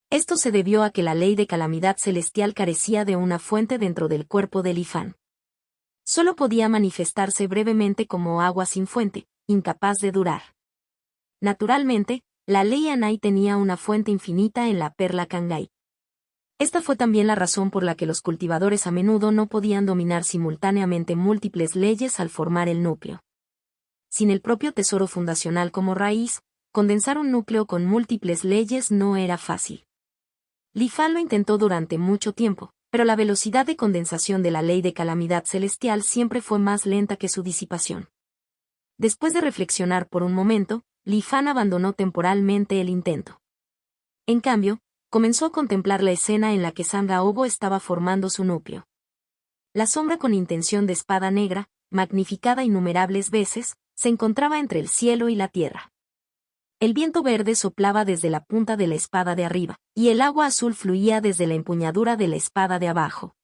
Esto se debió a que la ley de calamidad celestial carecía de una fuente dentro del cuerpo de Li Fan. Solo podía manifestarse brevemente como agua sin fuente, incapaz de durar. Naturalmente, la ley Anai tenía una fuente infinita en la perla Kangai. Esta fue también la razón por la que los cultivadores a menudo no podían dominar simultáneamente múltiples leyes al formar el núcleo. Sin el propio tesoro fundacional como raíz, condensar un núcleo con múltiples leyes no era fácil. Li Fan lo intentó durante mucho tiempo, pero la velocidad de condensación de la ley de calamidad celestial siempre fue más lenta que su disipación. Después de reflexionar por un momento, Li Fan abandonó temporalmente el intento. En cambio, comenzó a contemplar la escena en la que Sanga Obo estaba formando su núcleo. La sombra con intención de espada negra, magnificada innumerables veces, se encontraba entre el cielo y la tierra. El viento verde soplaba desde la punta de la espada de arriba, y el agua azul fluía desde la empuñadura de la espada de abajo.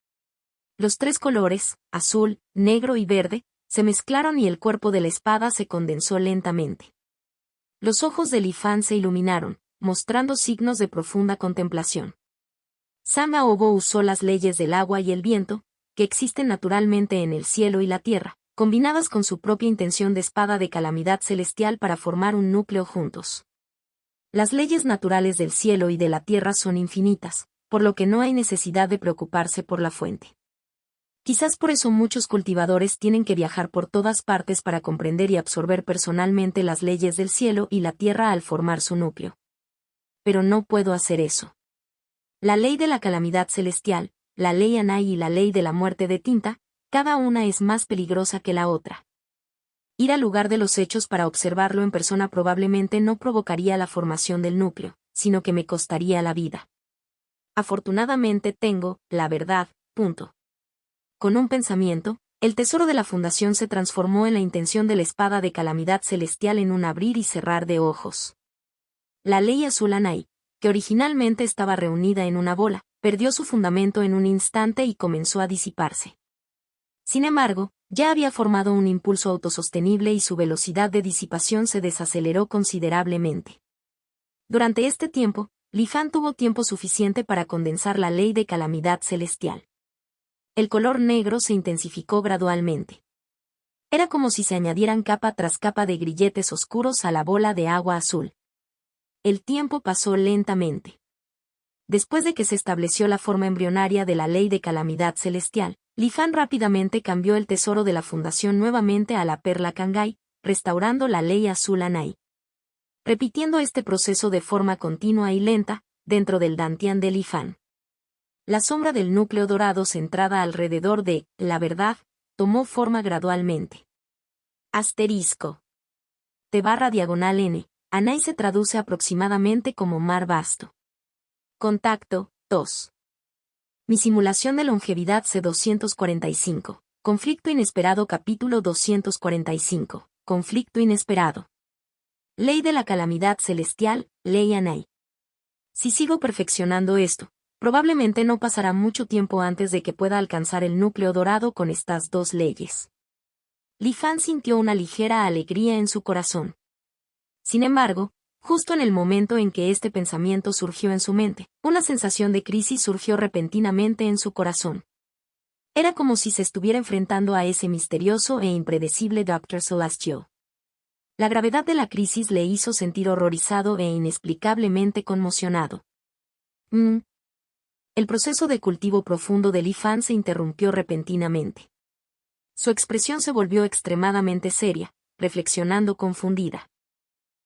Los tres colores, azul, negro y verde, se mezclaron y el cuerpo de la espada se condensó lentamente. Los ojos de Li Fan se iluminaron, mostrando signos de profunda contemplación. Sanga Obo usó las leyes del agua y el viento, que existen naturalmente en el cielo y la tierra, combinadas con su propia intención de espada de calamidad celestial para formar un núcleo juntos. Las leyes naturales del cielo y de la tierra son infinitas, por lo que no hay necesidad de preocuparse por la fuente. Quizás por eso muchos cultivadores tienen que viajar por todas partes para comprender y absorber personalmente las leyes del cielo y la tierra al formar su núcleo. Pero no puedo hacer eso. La ley de la calamidad celestial, la ley Anai y la ley de la muerte de tinta, cada una es más peligrosa que la otra. Ir al lugar de los hechos para observarlo en persona probablemente no provocaría la formación del núcleo, sino que me costaría la vida. Afortunadamente tengo, la verdad, punto. Con un pensamiento, el tesoro de la fundación se transformó en la intención de la espada de calamidad celestial en un abrir y cerrar de ojos. La ley azul Anai, que originalmente estaba reunida en una bola, perdió su fundamento en un instante y comenzó a disiparse. Sin embargo, ya había formado un impulso autosostenible y su velocidad de disipación se desaceleró considerablemente. Durante este tiempo, Li Fan tuvo tiempo suficiente para condensar la ley de calamidad celestial. El color negro se intensificó gradualmente. Era como si se añadieran capa tras capa de grilletes oscuros a la bola de agua azul. El tiempo pasó lentamente. Después de que se estableció la forma embrionaria de la ley de calamidad celestial, Li Fan rápidamente cambió el tesoro de la fundación nuevamente a la perla Kangai, restaurando la ley azul Anai. Repitiendo este proceso de forma continua y lenta, dentro del dantian de Li Fan. La sombra del núcleo dorado centrada alrededor de la verdad tomó forma gradualmente. Asterisco. T/N. Anai se traduce aproximadamente como mar vasto. Contacto, 2. Mi simulación de longevidad C245. Conflicto inesperado capítulo 245. Conflicto inesperado. Ley de la calamidad celestial, ley Anai. Si sigo perfeccionando esto, probablemente no pasará mucho tiempo antes de que pueda alcanzar el núcleo dorado con estas dos leyes. Li Fan sintió una ligera alegría en su corazón. Sin embargo, justo en el momento en que este pensamiento surgió en su mente, una sensación de crisis surgió repentinamente en su corazón. Era como si se estuviera enfrentando a ese misterioso e impredecible Dr. Celestial. La gravedad de la crisis le hizo sentir horrorizado e inexplicablemente conmocionado. El proceso de cultivo profundo de Li Fan se interrumpió repentinamente. Su expresión se volvió extremadamente seria, reflexionando confundida.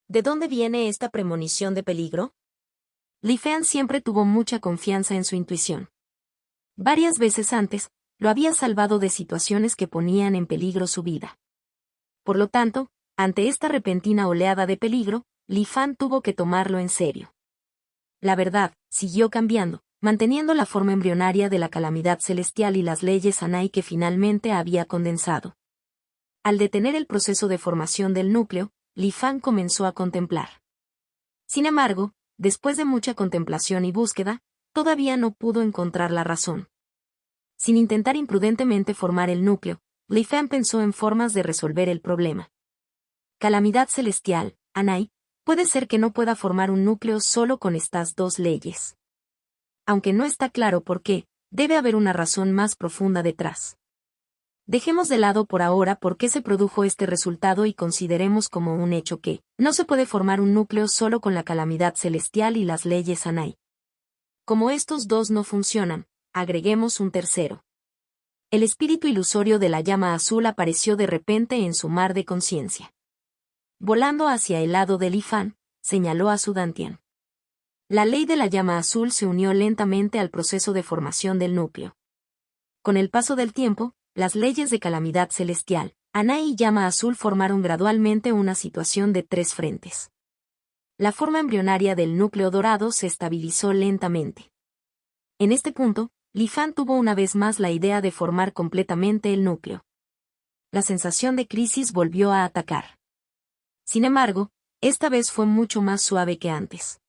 ¿De dónde viene esta premonición de peligro? Li Fan siempre tuvo mucha confianza en su intuición. Varias veces antes, lo había salvado de situaciones que ponían en peligro su vida. Por lo tanto, ante esta repentina oleada de peligro, Li Fan tuvo que tomarlo en serio. La verdad, siguió cambiando, manteniendo la forma embrionaria de la calamidad celestial y las leyes Anai que finalmente había condensado. Al detener el proceso de formación del núcleo, Li Fan comenzó a contemplar. Sin embargo, después de mucha contemplación y búsqueda, todavía no pudo encontrar la razón. Sin intentar imprudentemente formar el núcleo, Li Fan pensó en formas de resolver el problema. Calamidad celestial, Anai, puede ser que no pueda formar un núcleo solo con estas dos leyes. Aunque no está claro por qué, debe haber una razón más profunda detrás. Dejemos de lado por ahora por qué se produjo este resultado y consideremos como un hecho que no se puede formar un núcleo solo con la calamidad celestial y las leyes Anai. Como estos dos no funcionan, agreguemos un tercero. El espíritu ilusorio de la llama azul apareció de repente en su mar de conciencia. Volando hacia el lado de Lifan, señaló a su Dantian. La ley de la llama azul se unió lentamente al proceso de formación del núcleo. Con el paso del tiempo, las leyes de calamidad celestial, Anai y llama azul formaron gradualmente una situación de tres frentes. La forma embrionaria del núcleo dorado se estabilizó lentamente. En este punto, Lifan tuvo una vez más la idea de formar completamente el núcleo. La sensación de crisis volvió a atacar. Sin embargo, esta vez fue mucho más suave que antes.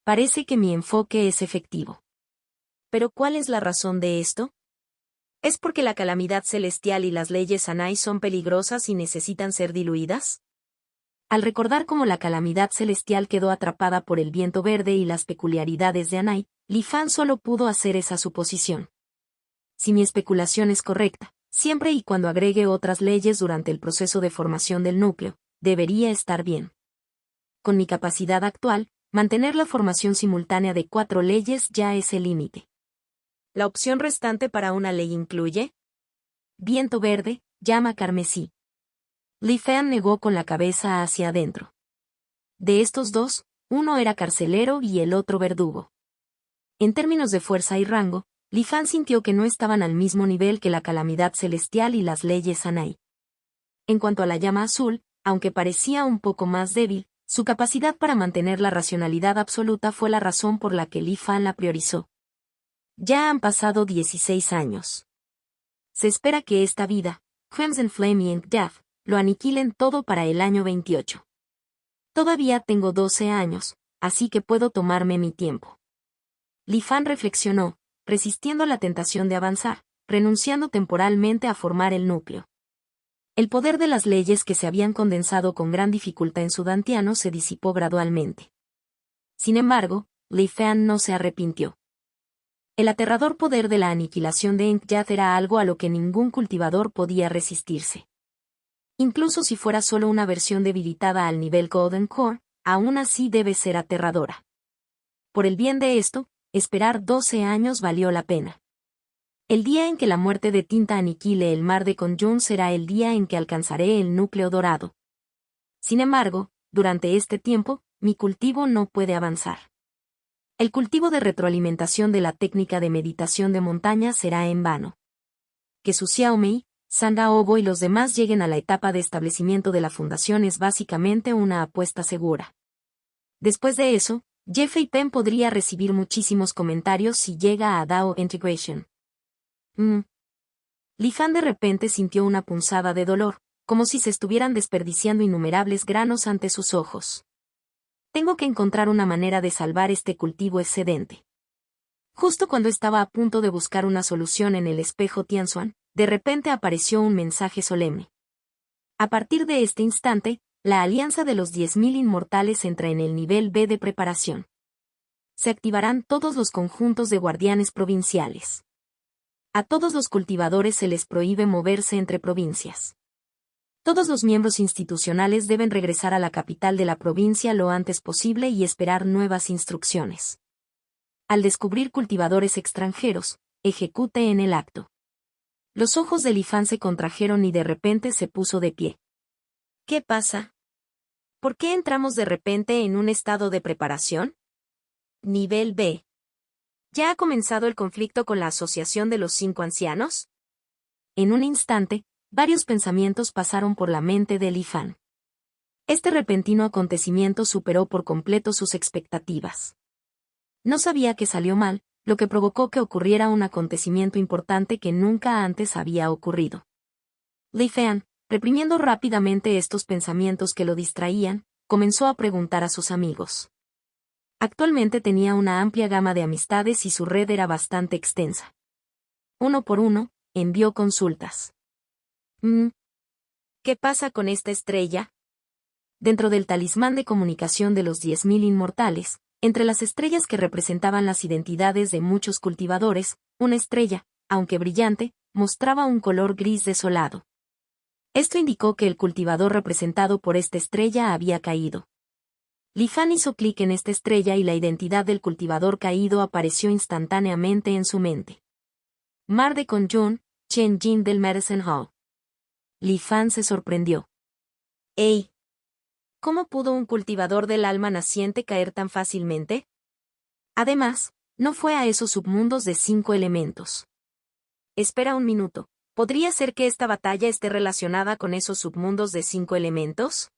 Parece que mi enfoque es efectivo. ¿Pero cuál es la razón de esto? ¿Es porque la calamidad celestial y las leyes Anai son peligrosas y necesitan ser diluidas? Al recordar cómo la calamidad celestial quedó atrapada por el viento verde y las peculiaridades de Anai, Lifan solo pudo hacer esa suposición. Si mi especulación es correcta, siempre y cuando agregue otras leyes durante el proceso de formación del núcleo, debería estar bien. Con mi capacidad actual, mantener la formación simultánea de 4 leyes ya es el límite. ¿La opción restante para una ley incluye? Viento verde, llama carmesí. Lifan negó con la cabeza hacia adentro. De estos dos, uno era carcelero y el otro verdugo. En términos de fuerza y rango, Lifan sintió que no estaban al mismo nivel que la calamidad celestial y las leyes Anai. En cuanto a la llama azul, aunque parecía un poco más débil, su capacidad para mantener la racionalidad absoluta fue la razón por la que Lifan la priorizó. Ya han pasado 16 años. Se espera que esta vida, Crimson Flame y Death, lo aniquilen todo para el año 28. Todavía tengo 12 años, así que puedo tomarme mi tiempo. Lifan reflexionó, resistiendo la tentación de avanzar, renunciando temporalmente a formar el núcleo. El poder de las leyes que se habían condensado con gran dificultad en su dantiano se disipó gradualmente. Sin embargo, Lifan no se arrepintió. El aterrador poder de la aniquilación de Enkyat era algo a lo que ningún cultivador podía resistirse. Incluso si fuera solo una versión debilitada al nivel Golden Core, aún así debe ser aterradora. Por el bien de esto, esperar 12 años valió la pena. El día en que la muerte de tinta aniquile el mar de Conjun será el día en que alcanzaré el núcleo dorado. Sin embargo, durante este tiempo, mi cultivo no puede avanzar. El cultivo de retroalimentación de la técnica de meditación de montaña será en vano. Que Su Xiaomei, Sanga Obo y los demás lleguen a la etapa de establecimiento de la fundación es básicamente una apuesta segura. Después de eso, Jeffrey Penn podría recibir muchísimos comentarios si llega a DAO Integration. Lifan de repente sintió una punzada de dolor, como si se estuvieran desperdiciando innumerables granos ante sus ojos. Tengo que encontrar una manera de salvar este cultivo excedente. Justo cuando estaba a punto de buscar una solución en el espejo Tianxuan, de repente apareció un mensaje solemne. A partir de este instante, la alianza de los 10.000 inmortales entra en el nivel B de preparación. Se activarán todos los conjuntos de guardianes provinciales. A todos los cultivadores se les prohíbe moverse entre provincias. Todos los miembros institucionales deben regresar a la capital de la provincia lo antes posible y esperar nuevas instrucciones. Al descubrir cultivadores extranjeros, ejecute en el acto. Los ojos de Lifan se contrajeron y de repente se puso de pie. ¿Qué pasa? ¿Por qué entramos de repente en un estado de preparación? Nivel B. ¿Ya ha comenzado el conflicto con la Asociación de los 5 Ancianos? En un instante, varios pensamientos pasaron por la mente de Lifan. Este repentino acontecimiento superó por completo sus expectativas. No sabía que salió mal, lo que provocó que ocurriera un acontecimiento importante que nunca antes había ocurrido. Lifan, reprimiendo rápidamente estos pensamientos que lo distraían, comenzó a preguntar a sus amigos. Actualmente tenía una amplia gama de amistades y su red era bastante extensa. Uno por uno, envió consultas. ¿Qué pasa con esta estrella? Dentro del talismán de comunicación de los 10.000 inmortales, entre las estrellas que representaban las identidades de muchos cultivadores, una estrella, aunque brillante, mostraba un color gris desolado. Esto indicó que el cultivador representado por esta estrella había caído. Li Fan hizo clic en esta estrella y la identidad del cultivador caído apareció instantáneamente en su mente. Mar de Conjun, Chen Jin del Medicine Hall. Li Fan se sorprendió. ¡Ey! ¿Cómo pudo un cultivador del alma naciente caer tan fácilmente? Además, no fue a esos submundos de 5 elementos. Espera un minuto. ¿Podría ser que esta batalla esté relacionada con esos submundos de 5 elementos?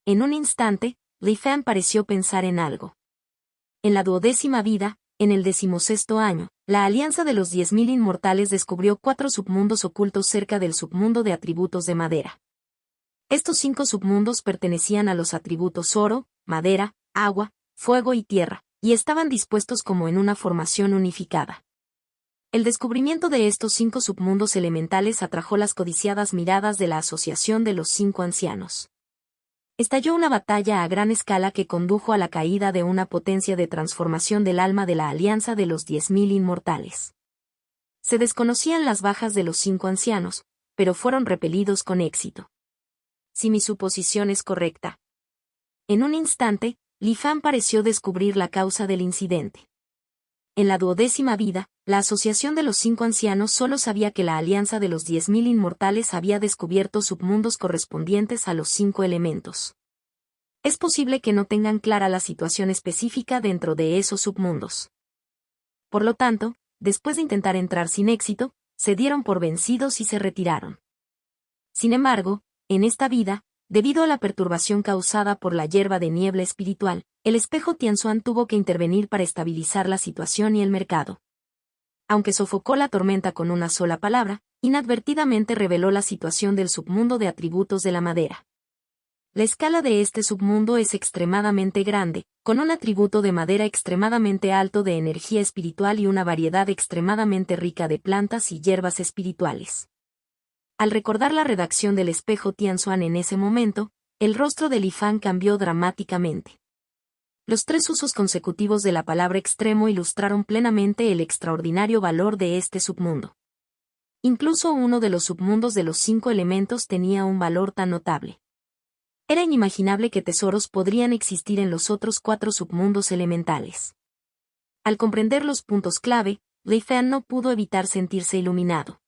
En un instante, Li Fan pareció pensar en algo. En la 12ª vida, en el 16º año, la Alianza de los 10.000 Inmortales descubrió 4 submundos ocultos cerca del submundo de atributos de madera. Estos 5 submundos pertenecían a los atributos oro, madera, agua, fuego y tierra, y estaban dispuestos como en una formación unificada. El descubrimiento de estos 5 submundos elementales atrajo las codiciadas miradas de la Asociación de los 5 Ancianos. Estalló una batalla a gran escala que condujo a la caída de una potencia de transformación del alma de la Alianza de los 10.000 Inmortales. Se desconocían las bajas de los 5 ancianos, pero fueron repelidos con éxito. Si mi suposición es correcta. En un instante, Li Fan pareció descubrir la causa del incidente. En la 12ª vida, la Asociación de los 5 Ancianos solo sabía que la Alianza de los 10.000 Inmortales había descubierto submundos correspondientes a los 5 elementos. Es posible que no tengan clara la situación específica dentro de esos submundos. Por lo tanto, después de intentar entrar sin éxito, se dieron por vencidos y se retiraron. Sin embargo, en esta vida, debido a la perturbación causada por la hierba de niebla espiritual, el espejo Tianxuan tuvo que intervenir para estabilizar la situación y el mercado. Aunque sofocó la tormenta con una sola palabra, inadvertidamente reveló la situación del submundo de atributos de la madera. La escala de este submundo es extremadamente grande, con un atributo de madera extremadamente alto de energía espiritual y una variedad extremadamente rica de plantas y hierbas espirituales. Al recordar la redacción del espejo Tianxuan en ese momento, el rostro de Li Fan cambió dramáticamente. Los 3 usos consecutivos de la palabra extremo ilustraron plenamente el extraordinario valor de este submundo. Incluso uno de los submundos de los 5 elementos tenía un valor tan notable. Era inimaginable que tesoros podrían existir en los otros 4 submundos elementales. Al comprender los puntos clave, Li Fan no pudo evitar sentirse iluminado.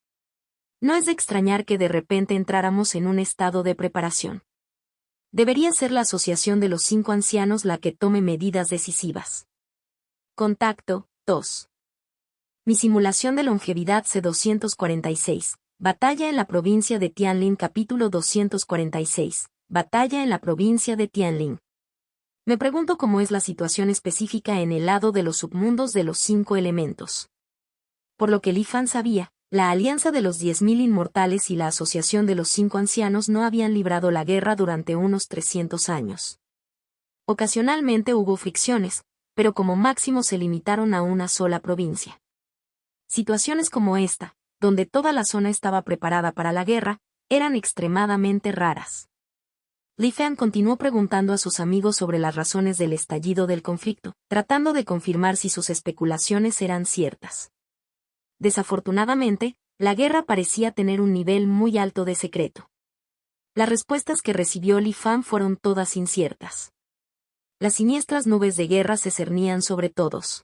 No es de extrañar que de repente entráramos en un estado de preparación. Debería ser la Asociación de los 5 Ancianos la que tome medidas decisivas. Contacto, 2. Mi simulación de longevidad C246. Batalla en la provincia de Tianlin. Capítulo 246. Batalla en la provincia de Tianlin. Me pregunto cómo es la situación específica en el lado de los submundos de los 5 elementos. Por lo que Li Fan sabía, la Alianza de los 10.000 Inmortales y la Asociación de los 5 Ancianos no habían librado la guerra durante unos 300 años. Ocasionalmente hubo fricciones, pero como máximo se limitaron a una sola provincia. Situaciones como esta, donde toda la zona estaba preparada para la guerra, eran extremadamente raras. Li Fan continuó preguntando a sus amigos sobre las razones del estallido del conflicto, tratando de confirmar si sus especulaciones eran ciertas. Desafortunadamente, la guerra parecía tener un nivel muy alto de secreto. Las respuestas que recibió Li Fan fueron todas inciertas. Las siniestras nubes de guerra se cernían sobre todos.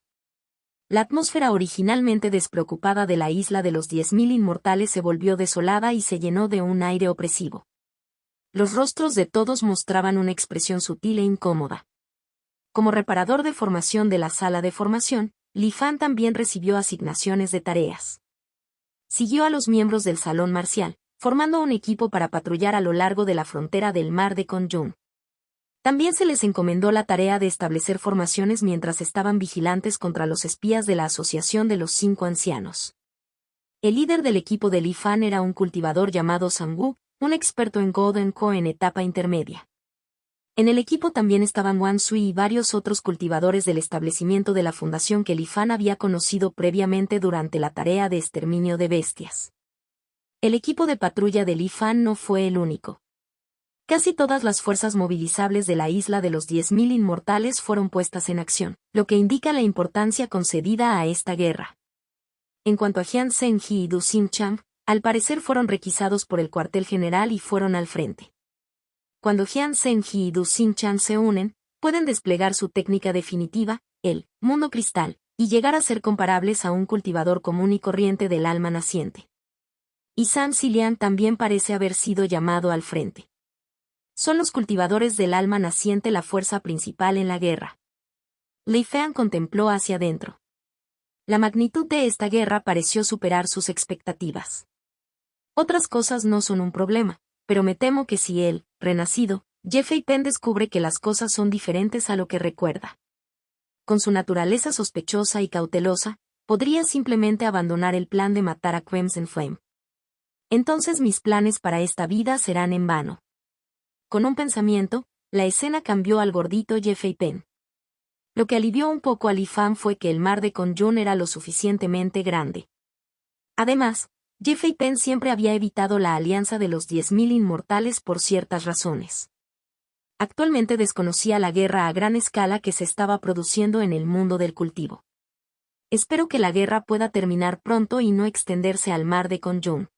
La atmósfera originalmente despreocupada de la isla de los 10.000 Inmortales se volvió desolada y se llenó de un aire opresivo. Los rostros de todos mostraban una expresión sutil e incómoda. Como reparador de formación de la sala de formación, Li Fan también recibió asignaciones de tareas. Siguió a los miembros del salón marcial, formando un equipo para patrullar a lo largo de la frontera del mar de Conjun. También se les encomendó la tarea de establecer formaciones mientras estaban vigilantes contra los espías de la Asociación de los 5 Ancianos. El líder del equipo de Li Fan era un cultivador llamado Sang Wu, un experto en Golden Co en etapa intermedia. En el equipo también estaban Wang Sui y varios otros cultivadores del establecimiento de la fundación que Li Fan había conocido previamente durante la tarea de exterminio de bestias. El equipo de patrulla de Li Fan no fue el único. Casi todas las fuerzas movilizables de la isla de los 10.000 Inmortales fueron puestas en acción, lo que indica la importancia concedida a esta guerra. En cuanto a Jian Zhenji y Du Xingchang, al parecer fueron requisados por el cuartel general y fueron al frente. Cuando Jian Zhenji y Du Xingchang se unen, pueden desplegar su técnica definitiva, el mundo cristal, y llegar a ser comparables a un cultivador común y corriente del alma naciente. Y Zhang Ziliang también parece haber sido llamado al frente. Son los cultivadores del alma naciente la fuerza principal en la guerra. Li Fan contempló hacia adentro. La magnitud de esta guerra pareció superar sus expectativas. Otras cosas no son un problema, pero me temo que si él, renacido, Ye Pen descubre que las cosas son diferentes a lo que recuerda. Con su naturaleza sospechosa y cautelosa, podría simplemente abandonar el plan de matar a Crimson Flame. Entonces mis planes para esta vida serán en vano. Con un pensamiento, la escena cambió al gordito Ye Pen. Lo que alivió un poco a Li Fan fue que el mar de Conjun era lo suficientemente grande. Además, Ye Pen siempre había evitado la alianza de los 10.000 inmortales por ciertas razones. Actualmente desconocía la guerra a gran escala que se estaba produciendo en el mundo del cultivo. Espero que la guerra pueda terminar pronto y no extenderse al mar de Conjun.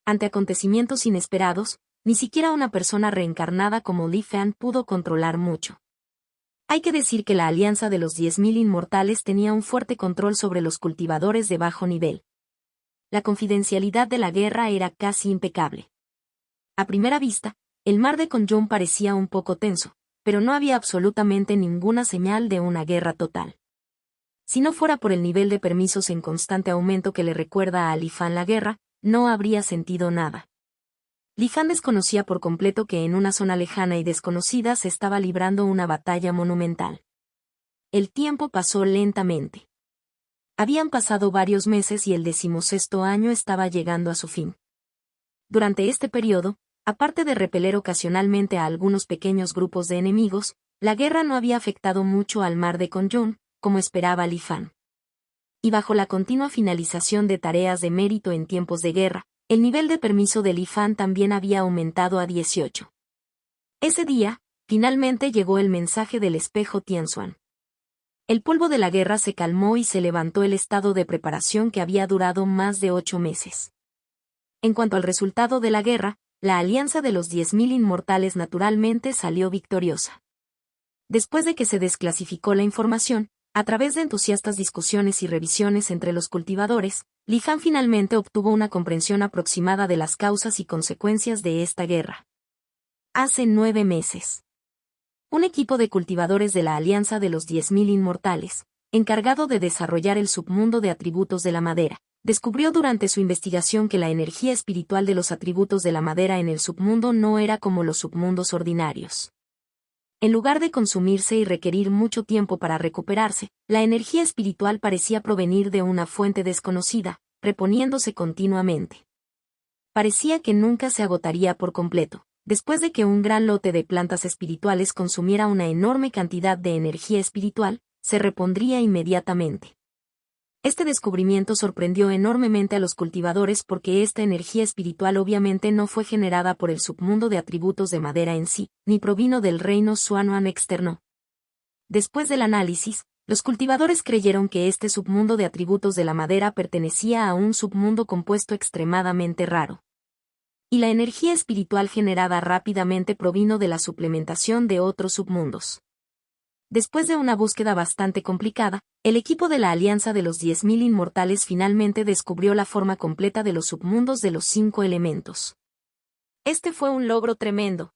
Ante acontecimientos inesperados, ni siquiera una persona reencarnada como Li Fan pudo controlar mucho. Hay que decir que la alianza de los 10.000 inmortales tenía un fuerte control sobre los cultivadores de bajo nivel. La confidencialidad de la guerra era casi impecable. A primera vista, el mar de Conjun parecía un poco tenso, pero no había absolutamente ninguna señal de una guerra total. Si no fuera por el nivel de permisos en constante aumento que le recuerda a Li Fan la guerra, no habría sentido nada. Li Fan desconocía por completo que en una zona lejana y desconocida se estaba librando una batalla monumental. El tiempo pasó lentamente. Habían pasado varios meses y el 16º año estaba llegando a su fin. Durante este periodo, aparte de repeler ocasionalmente a algunos pequeños grupos de enemigos, la guerra no había afectado mucho al mar de Conjun, como esperaba Li Fan. Y bajo la continua finalización de tareas de mérito en tiempos de guerra, el nivel de permiso de Li Fan también había aumentado a 18. Ese día, finalmente llegó el mensaje del espejo Tianxuan. El polvo de la guerra se calmó y se levantó el estado de preparación que había durado más de 8 meses. En cuanto al resultado de la guerra, la alianza de los 10.000 inmortales naturalmente salió victoriosa. Después de que se desclasificó la información, a través de entusiastas discusiones y revisiones entre los cultivadores, Li Fan finalmente obtuvo una comprensión aproximada de las causas y consecuencias de esta guerra. Hace 9 meses. Un equipo de cultivadores de la Alianza de los 10.000 Inmortales, encargado de desarrollar el submundo de atributos de la madera, descubrió durante su investigación que la energía espiritual de los atributos de la madera en el submundo no era como los submundos ordinarios. En lugar de consumirse y requerir mucho tiempo para recuperarse, la energía espiritual parecía provenir de una fuente desconocida, reponiéndose continuamente. Parecía que nunca se agotaría por completo, después de que un gran lote de plantas espirituales consumiera una enorme cantidad de energía espiritual, se repondría inmediatamente. Este descubrimiento sorprendió enormemente a los cultivadores porque esta energía espiritual obviamente no fue generada por el submundo de atributos de madera en sí, ni provino del reino Xuanuan externo. Después del análisis, los cultivadores creyeron que este submundo de atributos de la madera pertenecía a un submundo compuesto extremadamente raro. Y la energía espiritual generada rápidamente provino de la suplementación de otros submundos. Después de una búsqueda bastante complicada, el equipo de la Alianza de los 10.000 Inmortales finalmente descubrió la forma completa de los submundos de los 5 elementos. Este fue un logro tremendo.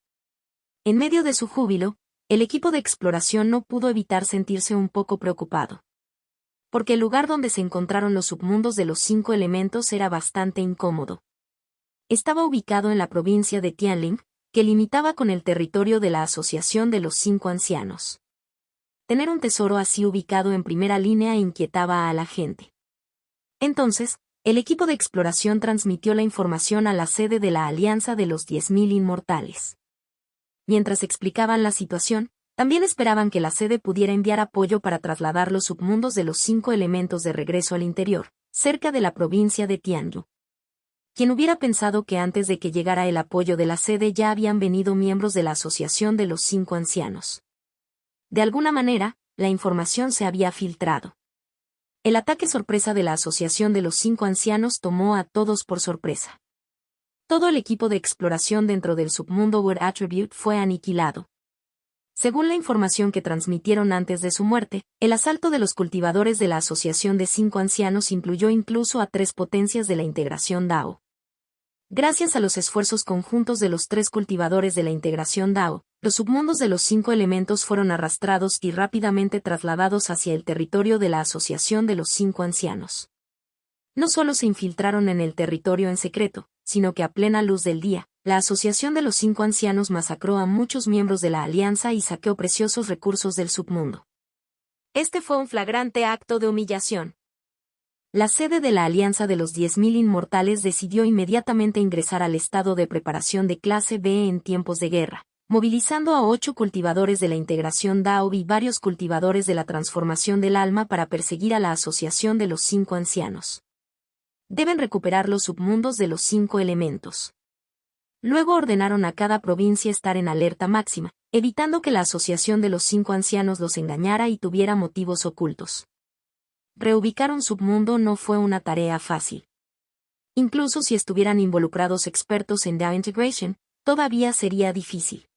En medio de su júbilo, el equipo de exploración no pudo evitar sentirse un poco preocupado. Porque el lugar donde se encontraron los submundos de los 5 elementos era bastante incómodo. Estaba ubicado en la provincia de Tianling, que limitaba con el territorio de la Asociación de los 5 Ancianos. Tener un tesoro así ubicado en primera línea inquietaba a la gente. Entonces, el equipo de exploración transmitió la información a la sede de la Alianza de los 10.000 Inmortales. Mientras explicaban la situación, también esperaban que la sede pudiera enviar apoyo para trasladar los submundos de los 5 elementos de regreso al interior, cerca de la provincia de Tianyu. Quien hubiera pensado que antes de que llegara el apoyo de la sede ya habían venido miembros de la Asociación de los 5 Ancianos. De alguna manera, la información se había filtrado. El ataque sorpresa de la Asociación de los Cinco Ancianos tomó a todos por sorpresa. Todo el equipo de exploración dentro del submundo Word Attribute fue aniquilado. Según la información que transmitieron antes de su muerte, el asalto de los cultivadores de la Asociación de Cinco Ancianos incluyó incluso a 3 potencias de la integración DAO. Gracias a los esfuerzos conjuntos de los 3 cultivadores de la integración DAO, los submundos de los 5 elementos fueron arrastrados y rápidamente trasladados hacia el territorio de la Asociación de los Cinco Ancianos. No solo se infiltraron en el territorio en secreto, sino que a plena luz del día, la Asociación de los Cinco Ancianos masacró a muchos miembros de la Alianza y saqueó preciosos recursos del submundo. Este fue un flagrante acto de humillación. La sede de la Alianza de los 10.000 Inmortales decidió inmediatamente ingresar al estado de preparación de clase B en tiempos de guerra, movilizando a 8 cultivadores de la integración DAO y varios cultivadores de la transformación del alma para perseguir a la Asociación de los Cinco Ancianos. Deben recuperar los submundos de los 5 elementos. Luego ordenaron a cada provincia estar en alerta máxima, evitando que la Asociación de los Cinco Ancianos los engañara y tuviera motivos ocultos. Reubicar un submundo no fue una tarea fácil. Incluso si estuvieran involucrados expertos en DAO Integration, todavía sería difícil.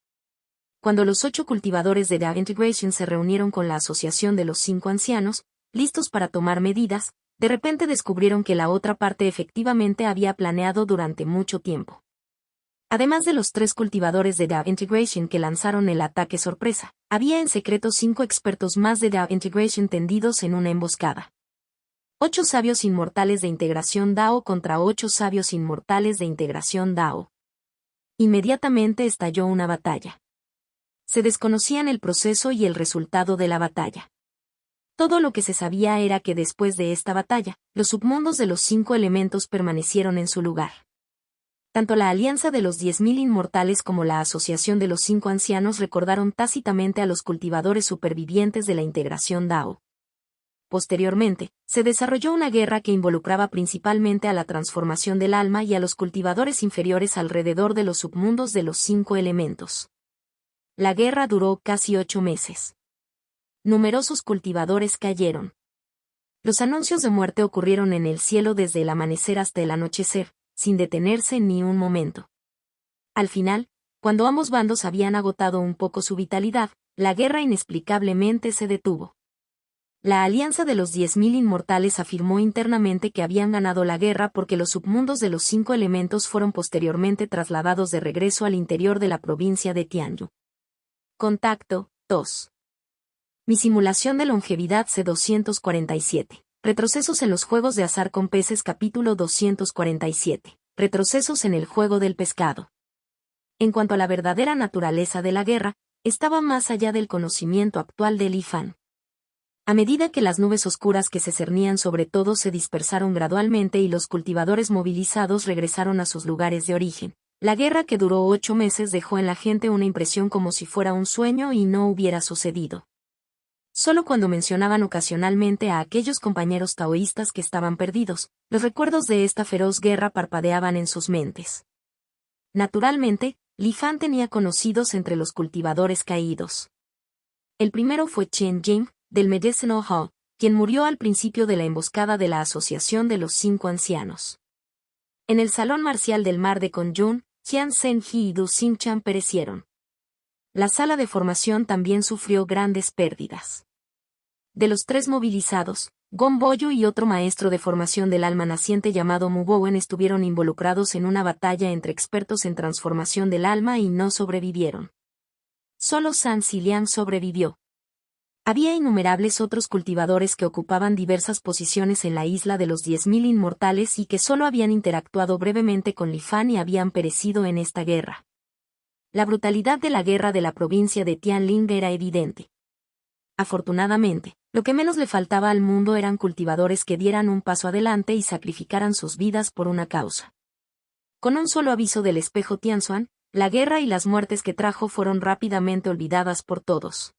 Cuando los 8 cultivadores de DAO Integration se reunieron con la Asociación de los Cinco Ancianos, listos para tomar medidas, de repente descubrieron que la otra parte efectivamente había planeado durante mucho tiempo. Además de los 3 cultivadores de DAO Integration que lanzaron el ataque sorpresa, había en secreto 5 expertos más de DAO Integration tendidos en una emboscada. 8 sabios inmortales de integración DAO contra 8 sabios inmortales de integración DAO. Inmediatamente estalló una batalla. Se desconocían el proceso y el resultado de la batalla. Todo lo que se sabía era que después de esta batalla, los submundos de los 5 elementos permanecieron en su lugar. Tanto la Alianza de los 10.000 Inmortales como la Asociación de los Cinco Ancianos recordaron tácitamente a los cultivadores supervivientes de la integración DAO. Posteriormente, se desarrolló una guerra que involucraba principalmente a la transformación del alma y a los cultivadores inferiores alrededor de los submundos de los 5 elementos. La guerra duró casi 8 meses. Numerosos cultivadores cayeron. Los anuncios de muerte ocurrieron en el cielo desde el amanecer hasta el anochecer, sin detenerse ni un momento. Al final, cuando ambos bandos habían agotado un poco su vitalidad, la guerra inexplicablemente se detuvo. La Alianza de los 10.000 Inmortales afirmó internamente que habían ganado la guerra porque los submundos de los 5 elementos fueron posteriormente trasladados de regreso al interior de la provincia de Tianyu. Contacto 2. Mi simulación de longevidad C247. Retrocesos en los juegos de azar con peces capítulo 247. Retrocesos en el juego del pescado. En cuanto a la verdadera naturaleza de la guerra, estaba más allá del conocimiento actual de Li Fan. A medida que las nubes oscuras que se cernían sobre todo se dispersaron gradualmente y los cultivadores movilizados regresaron a sus lugares de origen, la guerra que duró 8 meses dejó en la gente una impresión como si fuera un sueño y no hubiera sucedido. Solo cuando mencionaban ocasionalmente a aquellos compañeros taoístas que estaban perdidos, los recuerdos de esta feroz guerra parpadeaban en sus mentes. Naturalmente, Li Fan tenía conocidos entre los cultivadores caídos. El primero fue Chen Jing, del Medicinal Hall, quien murió al principio de la emboscada de la Asociación de los Cinco Ancianos. En el Salón Marcial del Mar de Konjun, Jian Zhenji y Du Xingchan perecieron. La sala de formación también sufrió grandes pérdidas. De los 3 movilizados, Gon Boyo y otro maestro de formación del alma naciente llamado Mu Bowen estuvieron involucrados en una batalla entre expertos en transformación del alma y no sobrevivieron. Solo San Xiliang sobrevivió. Había innumerables otros cultivadores que ocupaban diversas posiciones en la isla de los 10.000 Inmortales y que solo habían interactuado brevemente con Li Fan y habían perecido en esta guerra. La brutalidad de la guerra de la provincia de Tianling era evidente. Afortunadamente, lo que menos le faltaba al mundo eran cultivadores que dieran un paso adelante y sacrificaran sus vidas por una causa. Con un solo aviso del espejo Tianxuan, la guerra y las muertes que trajo fueron rápidamente olvidadas por todos.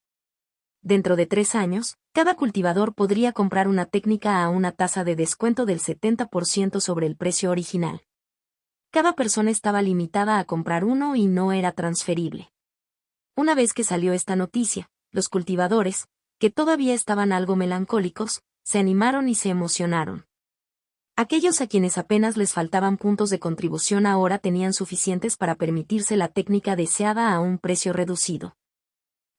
Dentro de 3 años, cada cultivador podría comprar una técnica a una tasa de descuento del 70% sobre el precio original. Cada persona estaba limitada a comprar uno y no era transferible. Una vez que salió esta noticia, los cultivadores, que todavía estaban algo melancólicos, se animaron y se emocionaron. Aquellos a quienes apenas les faltaban puntos de contribución ahora tenían suficientes para permitirse la técnica deseada a un precio reducido.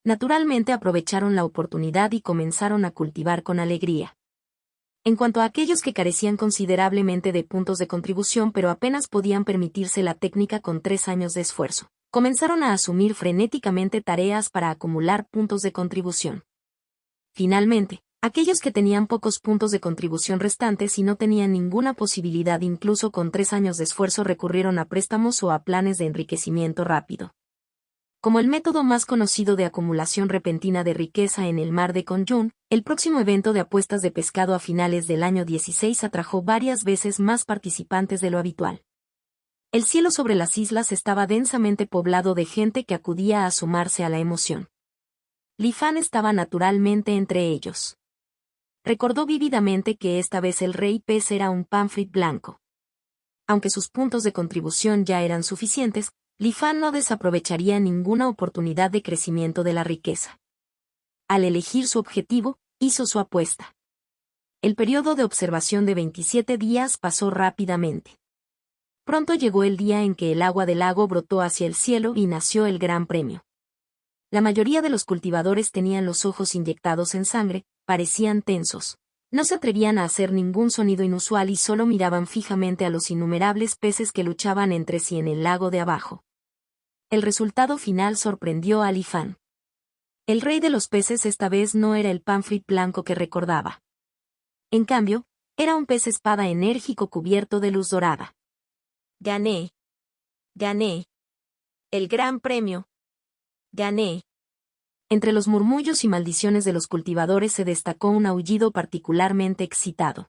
Naturalmente aprovecharon la oportunidad y comenzaron a cultivar con alegría. En cuanto a aquellos que carecían considerablemente de puntos de contribución pero apenas podían permitirse la técnica con 3 años de esfuerzo, comenzaron a asumir frenéticamente tareas para acumular puntos de contribución. Finalmente, aquellos que tenían pocos puntos de contribución restantes y no tenían ninguna posibilidad incluso con 3 años de esfuerzo recurrieron a préstamos o a planes de enriquecimiento rápido. Como el método más conocido de acumulación repentina de riqueza en el mar de Conjun, el próximo evento de apuestas de pescado a finales del año 16 atrajo varias veces más participantes de lo habitual. El cielo sobre las islas estaba densamente poblado de gente que acudía a sumarse a la emoción. Li Fan estaba naturalmente entre ellos. Recordó vívidamente que esta vez el rey pez era un pamphlet blanco. Aunque sus puntos de contribución ya eran suficientes, Li Fan no desaprovecharía ninguna oportunidad de crecimiento de la riqueza. Al elegir su objetivo, hizo su apuesta. El periodo de observación de 27 días pasó rápidamente. Pronto llegó el día en que el agua del lago brotó hacia el cielo y nació el Gran Premio. La mayoría de los cultivadores tenían los ojos inyectados en sangre, parecían tensos. No se atrevían a hacer ningún sonido inusual y solo miraban fijamente a los innumerables peces que luchaban entre sí en el lago de abajo. El resultado final sorprendió a Li Fan. El rey de los peces esta vez no era el pamphlet blanco que recordaba. En cambio, era un pez espada enérgico cubierto de luz dorada. Gané. Gané. El Gran Premio. Gané. Entre los murmullos y maldiciones de los cultivadores se destacó un aullido particularmente excitado.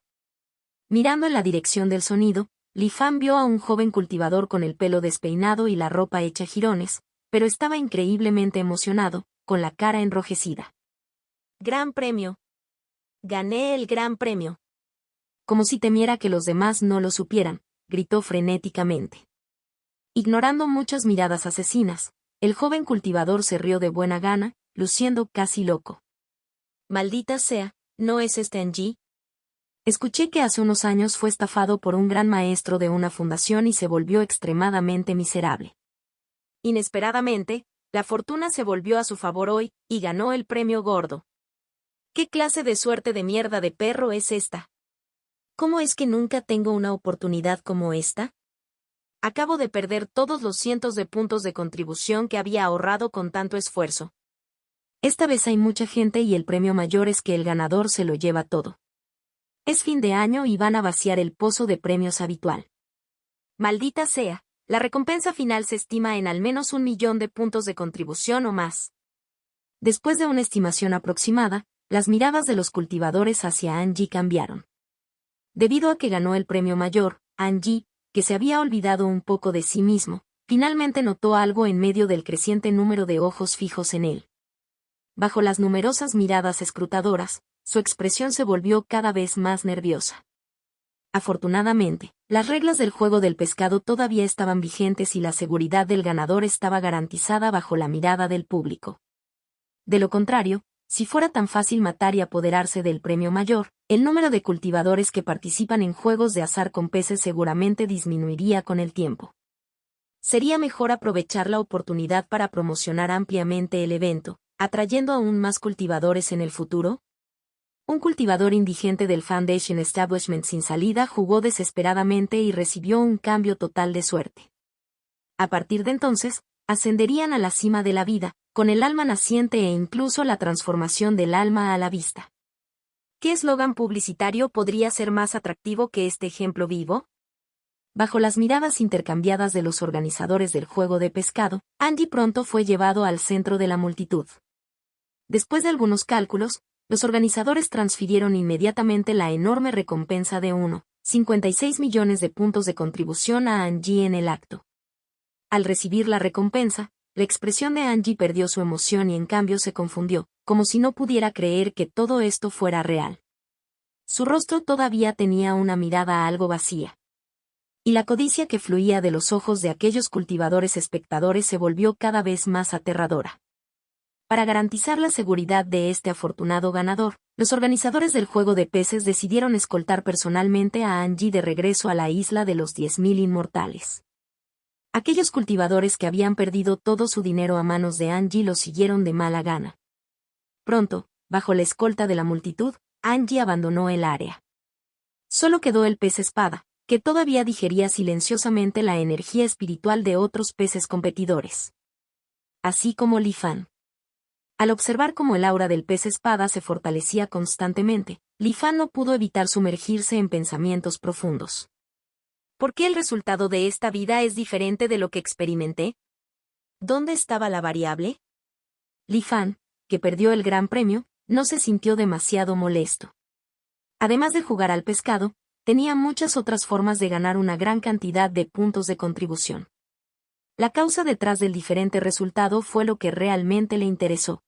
Mirando en la dirección del sonido, Li Fan vio a un joven cultivador con el pelo despeinado y la ropa hecha jirones, pero estaba increíblemente emocionado, con la cara enrojecida. Gran Premio. Gané el Gran Premio. Como si temiera que los demás no lo supieran, gritó frenéticamente. Ignorando muchas miradas asesinas, el joven cultivador se rió de buena gana, luciendo casi loco. Maldita sea, ¿no es este Anji? Escuché que hace unos años fue estafado por un gran maestro de una fundación y se volvió extremadamente miserable. Inesperadamente, la fortuna se volvió a su favor hoy, y ganó el premio gordo. ¿Qué clase de suerte de mierda de perro es esta? ¿Cómo es que nunca tengo una oportunidad como esta? Acabo de perder todos los cientos de puntos de contribución que había ahorrado con tanto esfuerzo. Esta vez hay mucha gente y el premio mayor es que el ganador se lo lleva todo. Es fin de año y van a vaciar el pozo de premios habitual. Maldita sea, la recompensa final se estima en al menos 1.000.000 de puntos de contribución o más. Después de una estimación aproximada, las miradas de los cultivadores hacia Anji cambiaron. Debido a que ganó el premio mayor, Anji, que se había olvidado un poco de sí mismo, finalmente notó algo en medio del creciente número de ojos fijos en él. Bajo las numerosas miradas escrutadoras, su expresión se volvió cada vez más nerviosa. Afortunadamente, las reglas del juego del pescado todavía estaban vigentes y la seguridad del ganador estaba garantizada bajo la mirada del público. De lo contrario, si fuera tan fácil matar y apoderarse del premio mayor, el número de cultivadores que participan en juegos de azar con peces seguramente disminuiría con el tiempo. Sería mejor aprovechar la oportunidad para promocionar ampliamente el evento, atrayendo aún más cultivadores en el futuro. Un cultivador indigente del Foundation Establishment sin salida jugó desesperadamente y recibió un cambio total de suerte. A partir de entonces, ascenderían a la cima de la vida, con el alma naciente e incluso la transformación del alma a la vista. ¿Qué eslogan publicitario podría ser más atractivo que este ejemplo vivo? Bajo las miradas intercambiadas de los organizadores del juego de pescado, Anji pronto fue llevado al centro de la multitud. Después de algunos cálculos, los organizadores transfirieron inmediatamente la enorme recompensa de 1,56 millones de puntos de contribución a Anji en el acto. Al recibir la recompensa, la expresión de Anji perdió su emoción y en cambio se confundió, como si no pudiera creer que todo esto fuera real. Su rostro todavía tenía una mirada algo vacía. Y la codicia que fluía de los ojos de aquellos cultivadores espectadores se volvió cada vez más aterradora. Para garantizar la seguridad de este afortunado ganador, los organizadores del juego de peces decidieron escoltar personalmente a Angie de regreso a la isla de los 10.000 inmortales. Aquellos cultivadores que habían perdido todo su dinero a manos de Angie lo siguieron de mala gana. Pronto, bajo la escolta de la multitud, Angie abandonó el área. Solo quedó el pez espada, que todavía digería silenciosamente la energía espiritual de otros peces competidores. Así como Li Fan. Al observar cómo el aura del pez espada se fortalecía constantemente, Li Fan no pudo evitar sumergirse en pensamientos profundos. ¿Por qué el resultado de esta vida es diferente de lo que experimenté? ¿Dónde estaba la variable? Li Fan, que perdió el gran premio, no se sintió demasiado molesto. Además de jugar al pescado, tenía muchas otras formas de ganar una gran cantidad de puntos de contribución. La causa detrás del diferente resultado fue lo que realmente le interesó.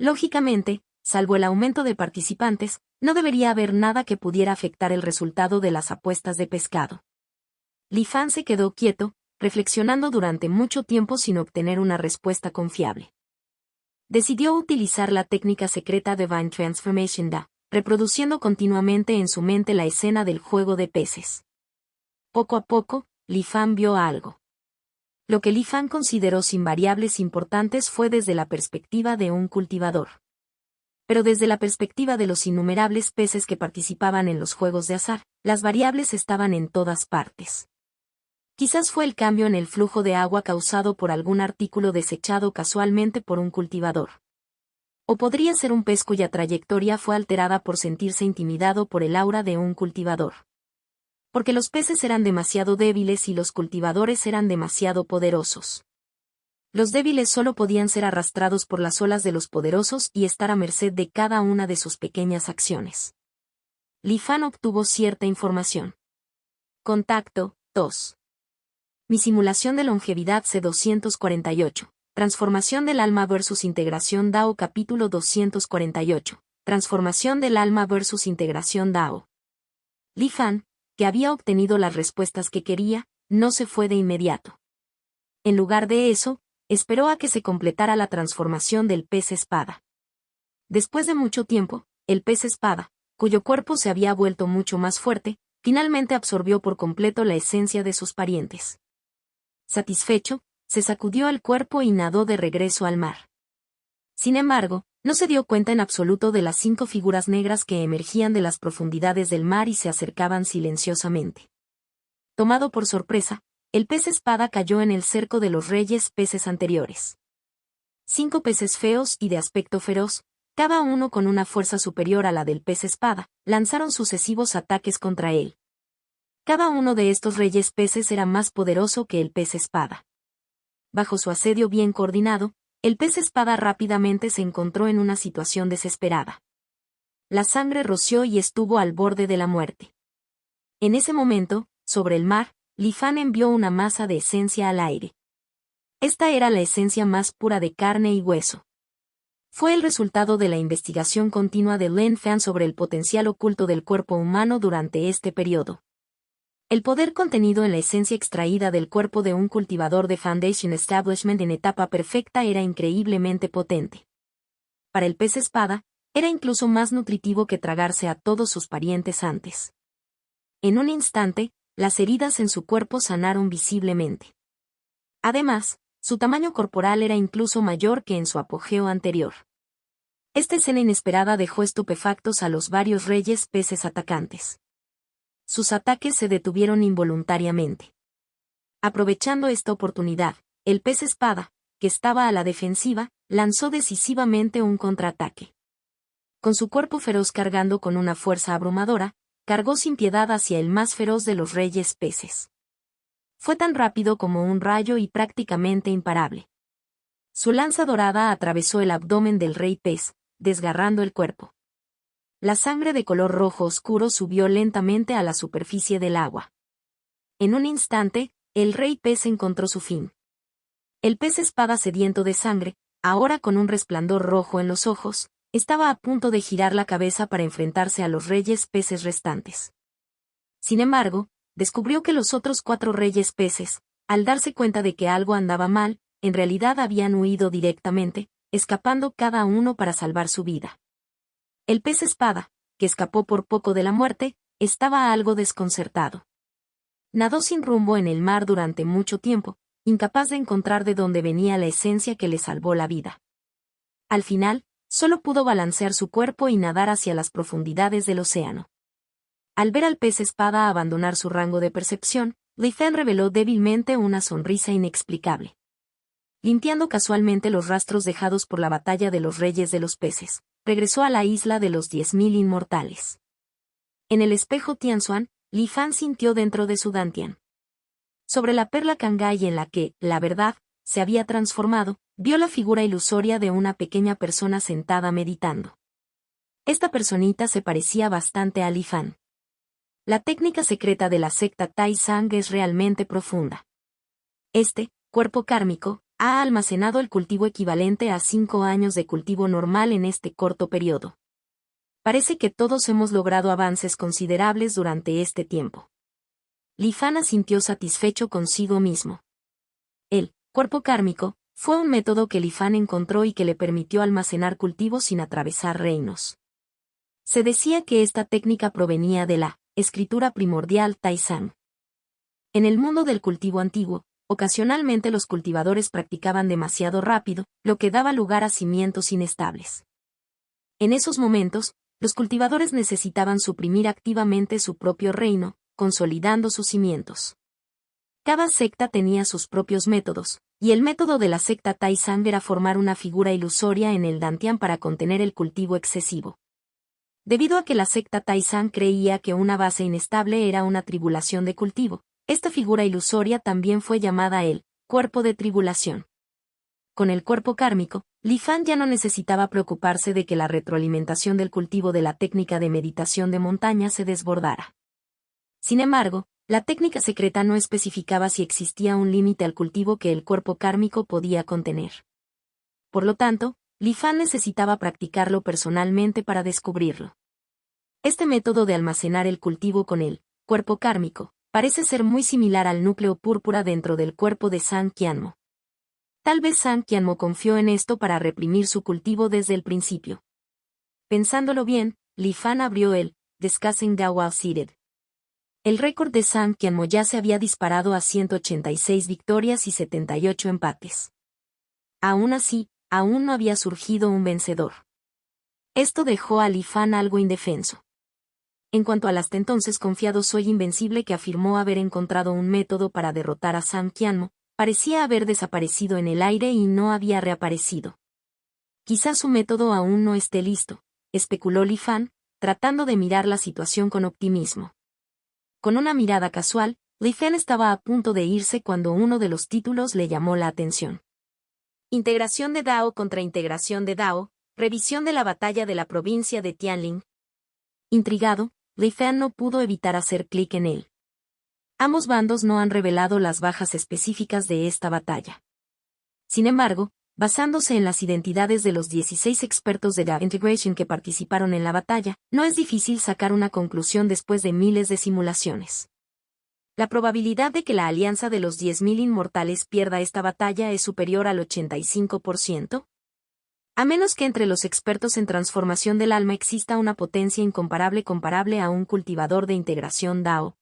Lógicamente, salvo el aumento de participantes, no debería haber nada que pudiera afectar el resultado de las apuestas de pescado. Li Fan se quedó quieto, reflexionando durante mucho tiempo sin obtener una respuesta confiable. Decidió utilizar la técnica secreta Divine Transformation Da, reproduciendo continuamente en su mente la escena del juego de peces. Poco a poco, Li Fan vio algo. Lo que Li Fan consideró sin variables importantes fue desde la perspectiva de un cultivador. Pero desde la perspectiva de los innumerables peces que participaban en los juegos de azar, las variables estaban en todas partes. Quizás fue el cambio en el flujo de agua causado por algún artículo desechado casualmente por un cultivador. O podría ser un pez cuya trayectoria fue alterada por sentirse intimidado por el aura de un cultivador. Porque los peces eran demasiado débiles y los cultivadores eran demasiado poderosos. Los débiles solo podían ser arrastrados por las olas de los poderosos y estar a merced de cada una de sus pequeñas acciones. Li Fan obtuvo cierta información. Contacto 2. Mi simulación de longevidad C248. Transformación del alma versus integración DAO capítulo 248. Transformación del alma versus integración DAO. Li Fan, que había obtenido las respuestas que quería, no se fue de inmediato. En lugar de eso, esperó a que se completara la transformación del pez espada. Después de mucho tiempo, el pez espada, cuyo cuerpo se había vuelto mucho más fuerte, finalmente absorbió por completo la esencia de sus parientes. Satisfecho, se sacudió el cuerpo y nadó de regreso al mar. Sin embargo, no se dio cuenta en absoluto de las 5 figuras negras que emergían de las profundidades del mar y se acercaban silenciosamente. Tomado por sorpresa, el pez espada cayó en el cerco de los reyes peces anteriores. 5 peces feos y de aspecto feroz, cada uno con una fuerza superior a la del pez espada, lanzaron sucesivos ataques contra él. Cada uno de estos reyes peces era más poderoso que el pez espada. Bajo su asedio bien coordinado, el pez espada rápidamente se encontró en una situación desesperada. La sangre roció y estuvo al borde de la muerte. En ese momento, sobre el mar, Li Fan envió una masa de esencia al aire. Esta era la esencia más pura de carne y hueso. Fue el resultado de la investigación continua de Lin Fan sobre el potencial oculto del cuerpo humano durante este periodo. El poder contenido en la esencia extraída del cuerpo de un cultivador de Foundation Establishment en etapa perfecta era increíblemente potente. Para el pez espada, era incluso más nutritivo que tragarse a todos sus parientes antes. En un instante, las heridas en su cuerpo sanaron visiblemente. Además, su tamaño corporal era incluso mayor que en su apogeo anterior. Esta escena inesperada dejó estupefactos a los varios reyes peces atacantes. Sus ataques se detuvieron involuntariamente. Aprovechando esta oportunidad, el pez espada, que estaba a la defensiva, lanzó decisivamente un contraataque. Con su cuerpo feroz cargando con una fuerza abrumadora, cargó sin piedad hacia el más feroz de los reyes peces. Fue tan rápido como un rayo y prácticamente imparable. Su lanza dorada atravesó el abdomen del rey pez, desgarrando el cuerpo. La sangre de color rojo oscuro subió lentamente a la superficie del agua. En un instante, el rey pez encontró su fin. El pez espada sediento de sangre, ahora con un resplandor rojo en los ojos, estaba a punto de girar la cabeza para enfrentarse a los reyes peces restantes. Sin embargo, descubrió que los otros 4 reyes peces, al darse cuenta de que algo andaba mal, en realidad habían huido directamente, escapando cada uno para salvar su vida. El pez espada, que escapó por poco de la muerte, estaba algo desconcertado. Nadó sin rumbo en el mar durante mucho tiempo, incapaz de encontrar de dónde venía la esencia que le salvó la vida. Al final, solo pudo balancear su cuerpo y nadar hacia las profundidades del océano. Al ver al pez espada abandonar su rango de percepción, Li Fan reveló débilmente una sonrisa inexplicable. Limpiando casualmente los rastros dejados por la batalla de los reyes de los peces, regresó a la isla de los 10.000 inmortales. En el espejo Tianxuan, Li Fan sintió dentro de su dantian. Sobre la perla Cangai en la que, la verdad, se había transformado, vio la figura ilusoria de una pequeña persona sentada meditando. Esta personita se parecía bastante a Li Fan. La técnica secreta de la secta Tai Sang es realmente profunda. Este, cuerpo kármico, ha almacenado el cultivo equivalente a 5 años de cultivo normal en este corto periodo. Parece que todos hemos logrado avances considerables durante este tiempo. Li Fan asintió satisfecho consigo mismo. El cuerpo kármico fue un método que Li Fan encontró y que le permitió almacenar cultivos sin atravesar reinos. Se decía que esta técnica provenía de la escritura primordial Tai Sang. En el mundo del cultivo antiguo, ocasionalmente los cultivadores practicaban demasiado rápido, lo que daba lugar a cimientos inestables. En esos momentos, los cultivadores necesitaban suprimir activamente su propio reino, consolidando sus cimientos. Cada secta tenía sus propios métodos, y el método de la secta Tai Sang era formar una figura ilusoria en el dantian para contener el cultivo excesivo. Debido a que la secta Tai Sang creía que una base inestable era una tribulación de cultivo, esta figura ilusoria también fue llamada el cuerpo de tribulación. Con el cuerpo kármico, Li Fan ya no necesitaba preocuparse de que la retroalimentación del cultivo de la técnica de meditación de montaña se desbordara. Sin embargo, la técnica secreta no especificaba si existía un límite al cultivo que el cuerpo kármico podía contener. Por lo tanto, Li Fan necesitaba practicarlo personalmente para descubrirlo. Este método de almacenar el cultivo con el cuerpo kármico parece ser muy similar al núcleo púrpura dentro del cuerpo de San Qianmo. Tal vez San Qianmo confió en esto para reprimir su cultivo desde el principio. Pensándolo bien, Li Fan abrió el Discussing Dao While Seated. El récord de San Qianmo ya se había disparado a 186 victorias y 78 empates. Aún así, aún no había surgido un vencedor. Esto dejó a Li Fan algo indefenso. En cuanto al hasta entonces confiado Soy Invencible que afirmó haber encontrado un método para derrotar a San Qianmo, parecía haber desaparecido en el aire y no había reaparecido. Quizás su método aún no esté listo, especuló Li Fan, tratando de mirar la situación con optimismo. Con una mirada casual, Li Fan estaba a punto de irse cuando uno de los títulos le llamó la atención. Integración de Dao contra integración de Dao, revisión de la batalla de la provincia de Tianling. Intrigado, Li Fan no pudo evitar hacer clic en él. Ambos bandos no han revelado las bajas específicas de esta batalla. Sin embargo, basándose en las identidades de los 16 expertos de Dao Integration que participaron en la batalla, no es difícil sacar una conclusión después de miles de simulaciones. La probabilidad de que la alianza de los 10.000 inmortales pierda esta batalla es superior al 85%. A menos que entre los expertos en transformación del alma exista una potencia incomparable comparable a un cultivador de integración Dao.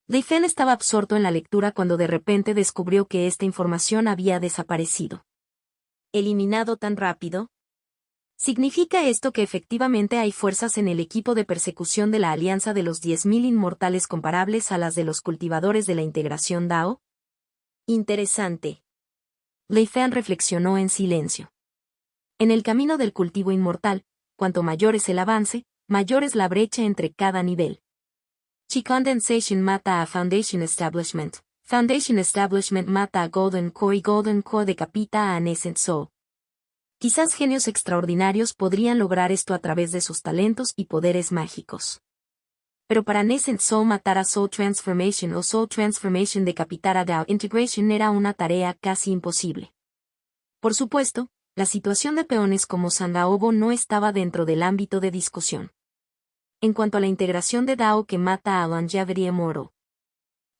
Li Fan estaba absorto en la lectura cuando de repente descubrió que esta información había desaparecido. ¿Eliminado tan rápido? ¿Significa esto que efectivamente hay fuerzas en el equipo de persecución de la alianza de los 10.000 inmortales comparables a las de los cultivadores de la integración Dao? Interesante. Li Fan reflexionó en silencio. En el camino del cultivo inmortal, cuanto mayor es el avance, mayor es la brecha entre cada nivel. Chi Condensation mata a Foundation Establishment. Foundation Establishment mata a Golden Core y Golden Core decapita a Nascent Soul. Quizás genios extraordinarios podrían lograr esto a través de sus talentos y poderes mágicos. Pero para Nascent Soul matar a Soul Transformation o Soul Transformation decapitar a Dao Integration era una tarea casi imposible. Por supuesto, la situación de peones como Sangaobo no estaba dentro del ámbito de discusión. En cuanto a la integración de Dao que mata a Longevity Immortal,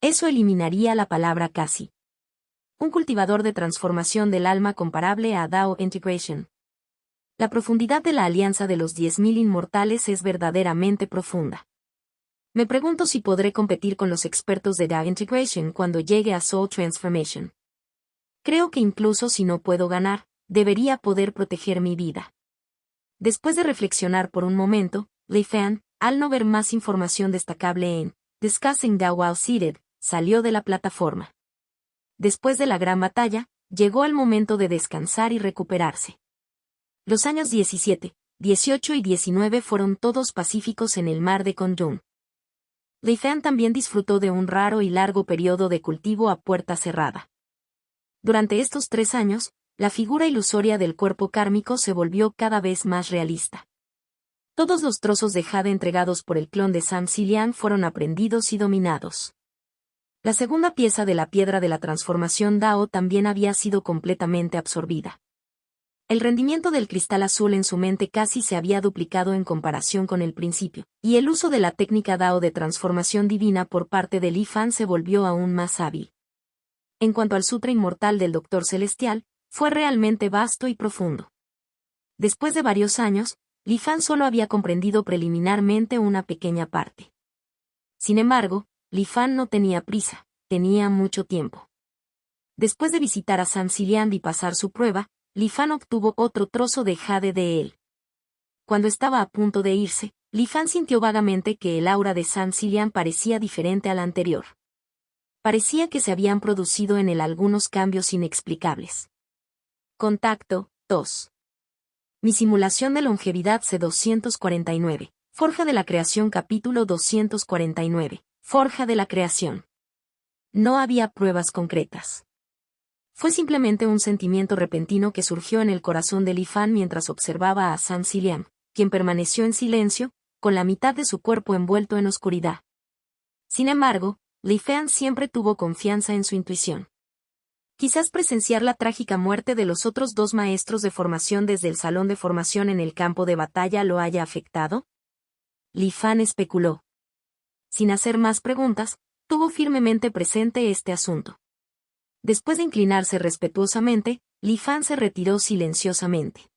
eso eliminaría la palabra casi. Un cultivador de transformación del alma comparable a Dao Integration. La profundidad de la alianza de los 10.000 inmortales es verdaderamente profunda. Me pregunto si podré competir con los expertos de Dao Integration cuando llegue a Soul Transformation. Creo que incluso si no puedo ganar, debería poder proteger mi vida. Después de reflexionar por un momento, Li Fan, al no ver más información destacable en Discussing Dao While Seated, salió de la plataforma. Después de la gran batalla, llegó el momento de descansar y recuperarse. Los años 17, 18 y 19 fueron todos pacíficos en el mar de Kondun. Li Fan también disfrutó de un raro y largo periodo de cultivo a puerta cerrada. Durante estos 3 años, la figura ilusoria del cuerpo kármico se volvió cada vez más realista. Todos los trozos de jade entregados por el clon de Sam Xiliang fueron aprendidos y dominados. La segunda pieza de la piedra de la transformación Dao también había sido completamente absorbida. El rendimiento del cristal azul en su mente casi se había duplicado en comparación con el principio, y el uso de la técnica Dao de transformación divina por parte de Li Fan se volvió aún más hábil. En cuanto al Sutra Inmortal del Doctor Celestial, fue realmente vasto y profundo. Después de varios años, Li Fan solo había comprendido preliminarmente una pequeña parte. Sin embargo, Li Fan no tenía prisa, tenía mucho tiempo. Después de visitar a Sam Xiliang y pasar su prueba, Li Fan obtuvo otro trozo de jade de él. Cuando estaba a punto de irse, Li Fan sintió vagamente que el aura de Sam Xiliang parecía diferente a la anterior. Parecía que se habían producido en él algunos cambios inexplicables. Contacto 2. Mi simulación de longevidad C249. Forja de la Creación capítulo 249. Forja de la Creación. No había pruebas concretas. Fue simplemente un sentimiento repentino que surgió en el corazón de Li Fan mientras observaba a Sam Xiliang, quien permaneció en silencio, con la mitad de su cuerpo envuelto en oscuridad. Sin embargo, Li Fan siempre tuvo confianza en su intuición. Quizás presenciar la trágica muerte de los otros 2 maestros de formación desde el salón de formación en el campo de batalla lo haya afectado. Li Fan especuló. Sin hacer más preguntas, tuvo firmemente presente este asunto. Después de inclinarse respetuosamente, Li Fan se retiró silenciosamente.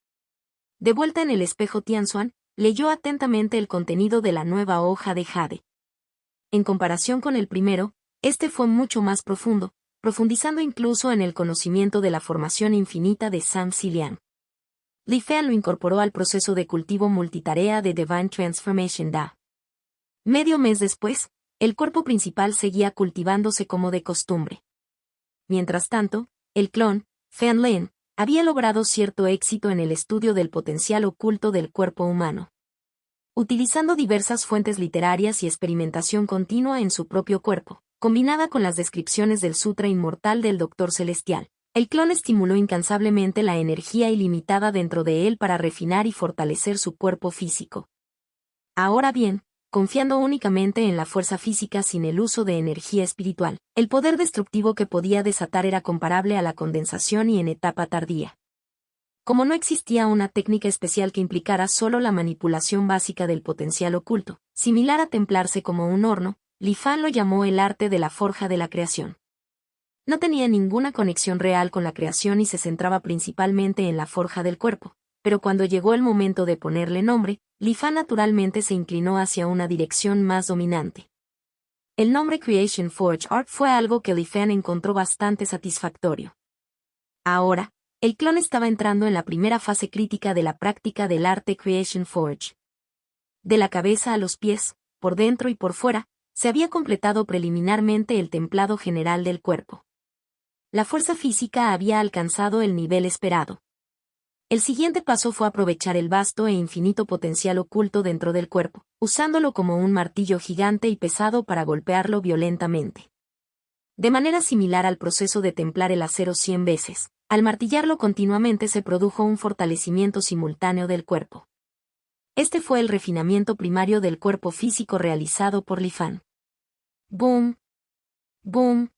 De vuelta en el espejo Tianxuan, leyó atentamente el contenido de la nueva hoja de jade. En comparación con el primero, este fue mucho más profundo, profundizando incluso en el conocimiento de la formación infinita de Sam Xiliang. Li Fan lo incorporó al proceso de cultivo multitarea de Divine Transformation Da. Medio mes después, el cuerpo principal seguía cultivándose como de costumbre. Mientras tanto, el clon, Fan Lin, había logrado cierto éxito en el estudio del potencial oculto del cuerpo humano. Utilizando diversas fuentes literarias y experimentación continua en su propio cuerpo, combinada con las descripciones del Sutra Inmortal del Doctor Celestial, el clon estimuló incansablemente la energía ilimitada dentro de él para refinar y fortalecer su cuerpo físico. Ahora bien, confiando únicamente en la fuerza física sin el uso de energía espiritual, el poder destructivo que podía desatar era comparable a la condensación y en etapa tardía. Como no existía una técnica especial que implicara solo la manipulación básica del potencial oculto, similar a templarse como un horno, Li Fan lo llamó el arte de la forja de la creación. No tenía ninguna conexión real con la creación y se centraba principalmente en la forja del cuerpo, pero cuando llegó el momento de ponerle nombre, Li Fan naturalmente se inclinó hacia una dirección más dominante. El nombre Creation Forge Art fue algo que Li Fan encontró bastante satisfactorio. Ahora, el clon estaba entrando en la primera fase crítica de la práctica del arte Creation Forge. De la cabeza a los pies, por dentro y por fuera, se había completado preliminarmente el templado general del cuerpo. La fuerza física había alcanzado el nivel esperado. El siguiente paso fue aprovechar el vasto e infinito potencial oculto dentro del cuerpo, usándolo como un martillo gigante y pesado para golpearlo violentamente. De manera similar al proceso de templar el acero 100 veces, al martillarlo continuamente se produjo un fortalecimiento simultáneo del cuerpo. Este fue el refinamiento primario del cuerpo físico realizado por Li Fan. ¡Boom! ¡Boom!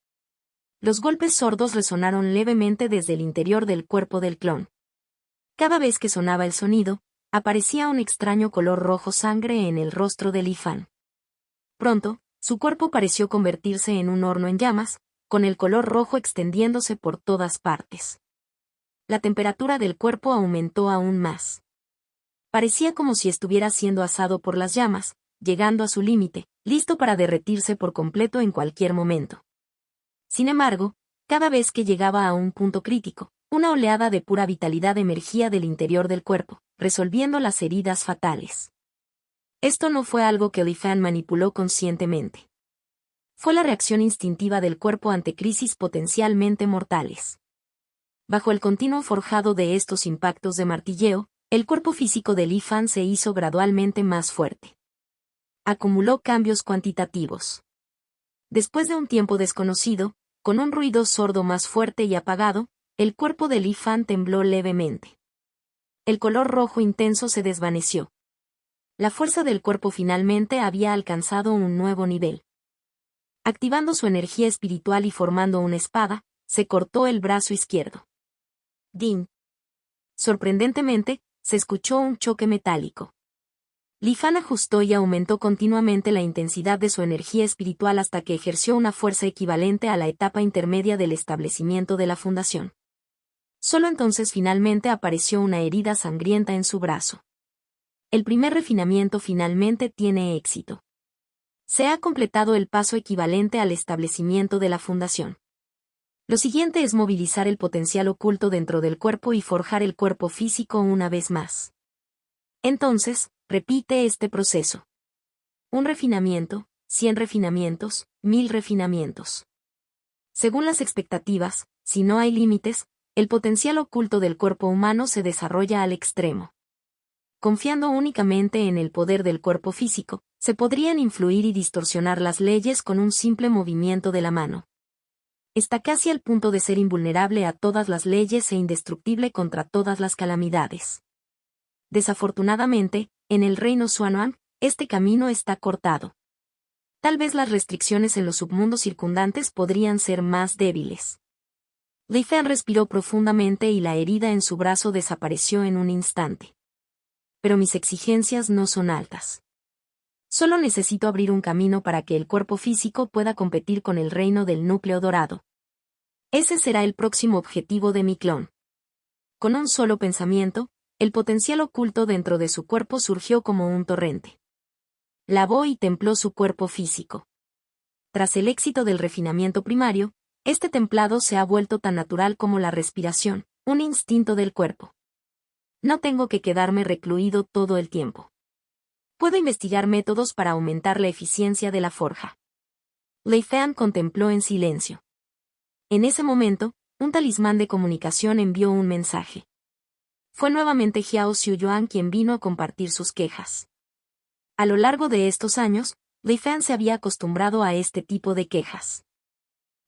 Los golpes sordos resonaron levemente desde el interior del cuerpo del clon. Cada vez que sonaba el sonido, aparecía un extraño color rojo sangre en el rostro de Li Fan. Pronto, su cuerpo pareció convertirse en un horno en llamas, con el color rojo extendiéndose por todas partes. La temperatura del cuerpo aumentó aún más. Parecía como si estuviera siendo asado por las llamas, llegando a su límite, listo para derretirse por completo en cualquier momento. Sin embargo, cada vez que llegaba a un punto crítico, una oleada de pura vitalidad emergía del interior del cuerpo, resolviendo las heridas fatales. Esto no fue algo que Li Fan manipuló conscientemente. Fue la reacción instintiva del cuerpo ante crisis potencialmente mortales. Bajo el continuo forjado de estos impactos de martilleo, el cuerpo físico de Li Fan se hizo gradualmente más fuerte. Acumuló cambios cuantitativos. Después de un tiempo desconocido, con un ruido sordo más fuerte y apagado, el cuerpo de Li Fan tembló levemente. El color rojo intenso se desvaneció. La fuerza del cuerpo finalmente había alcanzado un nuevo nivel. Activando su energía espiritual y formando una espada, se cortó el brazo izquierdo. ¡Din! Sorprendentemente, se escuchó un choque metálico. Li Fan ajustó y aumentó continuamente la intensidad de su energía espiritual hasta que ejerció una fuerza equivalente a la etapa intermedia del establecimiento de la fundación. Solo entonces finalmente apareció una herida sangrienta en su brazo. El primer refinamiento finalmente tiene éxito. Se ha completado el paso equivalente al establecimiento de la fundación. Lo siguiente es movilizar el potencial oculto dentro del cuerpo y forjar el cuerpo físico una vez más. Entonces, repite este proceso. Un refinamiento, 100 refinamientos, 1000 refinamientos. Según las expectativas, si no hay límites, el potencial oculto del cuerpo humano se desarrolla al extremo. Confiando únicamente en el poder del cuerpo físico, se podrían influir y distorsionar las leyes con un simple movimiento de la mano. Está casi al punto de ser invulnerable a todas las leyes e indestructible contra todas las calamidades. Desafortunadamente, en el reino Xuanhuan, este camino está cortado. Tal vez las restricciones en los submundos circundantes podrían ser más débiles. Li Fan respiró profundamente y la herida en su brazo desapareció en un instante. Pero mis exigencias no son altas. Solo necesito abrir un camino para que el cuerpo físico pueda competir con el reino del núcleo dorado. Ese será el próximo objetivo de mi clon. Con un solo pensamiento, el potencial oculto dentro de su cuerpo surgió como un torrente. Lavó y templó su cuerpo físico. Tras el éxito del refinamiento primario, este templado se ha vuelto tan natural como la respiración, un instinto del cuerpo. No tengo que quedarme recluido todo el tiempo. Puedo investigar métodos para aumentar la eficiencia de la forja. Li Fan contempló en silencio. En ese momento, un talismán de comunicación envió un mensaje. Fue nuevamente Xiao Xiuyuan quien vino a compartir sus quejas. A lo largo de estos años, Li Fan se había acostumbrado a este tipo de quejas.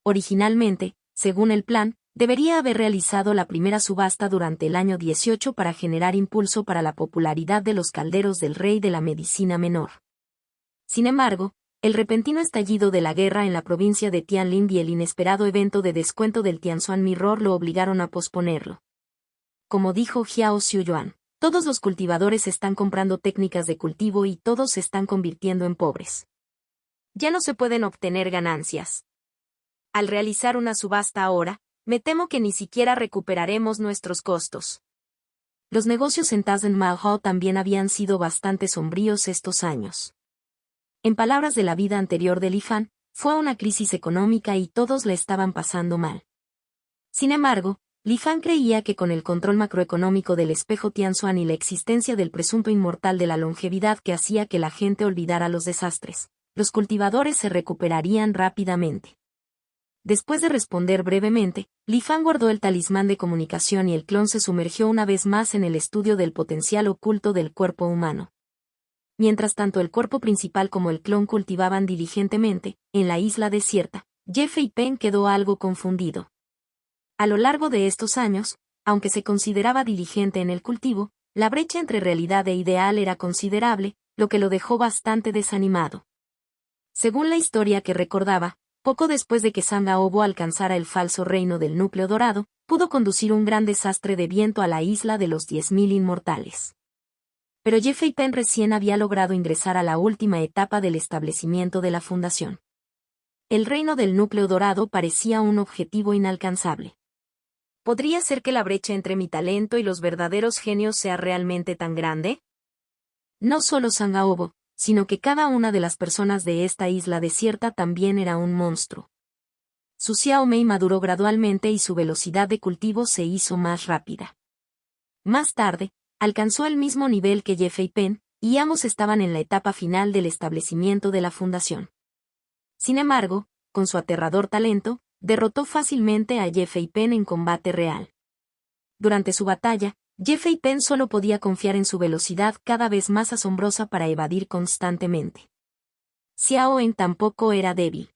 Originalmente, según el plan, debería haber realizado la primera subasta durante el año 18 para generar impulso para la popularidad de los calderos del rey de la medicina menor. Sin embargo, el repentino estallido de la guerra en la provincia de Tianlin y el inesperado evento de descuento del Tianxuan Mirror lo obligaron a posponerlo. Como dijo Xiao Xiuyuan, todos los cultivadores están comprando técnicas de cultivo y todos se están convirtiendo en pobres. Ya no se pueden obtener ganancias. Al realizar una subasta ahora, me temo que ni siquiera recuperaremos nuestros costos. Los negocios en Tazen-Mahou también habían sido bastante sombríos estos años. En palabras de la vida anterior de Li Fan, fue una crisis económica y todos la estaban pasando mal. Sin embargo, Li Fan creía que con el control macroeconómico del espejo Tianxuan y la existencia del presunto inmortal de la longevidad que hacía que la gente olvidara los desastres, los cultivadores se recuperarían rápidamente. Después de responder brevemente, Li Fan guardó el talismán de comunicación y el clon se sumergió una vez más en el estudio del potencial oculto del cuerpo humano. Mientras tanto el cuerpo principal como el clon cultivaban diligentemente, en la isla desierta, Jeffrey Penn quedó algo confundido. A lo largo de estos años, aunque se consideraba diligente en el cultivo, la brecha entre realidad e ideal era considerable, lo que lo dejó bastante desanimado. Según la historia que recordaba, poco después de que Sanga Obo alcanzara el falso reino del núcleo dorado, pudo conducir un gran desastre de viento a la isla de los 10.000 inmortales. Pero Jeffrey Penn recién había logrado ingresar a la última etapa del establecimiento de la fundación. El reino del núcleo dorado parecía un objetivo inalcanzable. ¿Podría ser que la brecha entre mi talento y los verdaderos genios sea realmente tan grande? No solo Sangaobo, sino que cada una de las personas de esta isla desierta también era un monstruo. Su Xiao Mei maduró gradualmente y su velocidad de cultivo se hizo más rápida. Más tarde, alcanzó el mismo nivel que Ye Feipen, y ambos estaban en la etapa final del establecimiento de la fundación. Sin embargo, con su aterrador talento, derrotó fácilmente a Ye Feipen en combate real. Durante su batalla, Ye Feipen solo podía confiar en su velocidad cada vez más asombrosa para evadir constantemente. Xiao En tampoco era débil.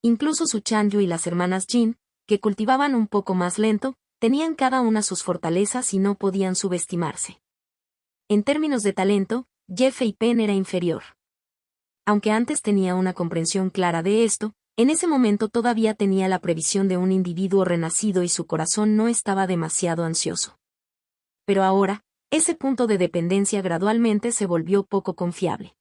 Incluso su Chanyu y las hermanas Jin, que cultivaban un poco más lento, tenían cada una sus fortalezas y no podían subestimarse. En términos de talento, Ye Feipen era inferior. Aunque antes tenía una comprensión clara de esto, en ese momento todavía tenía la previsión de un individuo renacido y su corazón no estaba demasiado ansioso. Pero ahora, ese punto de dependencia gradualmente se volvió poco confiable.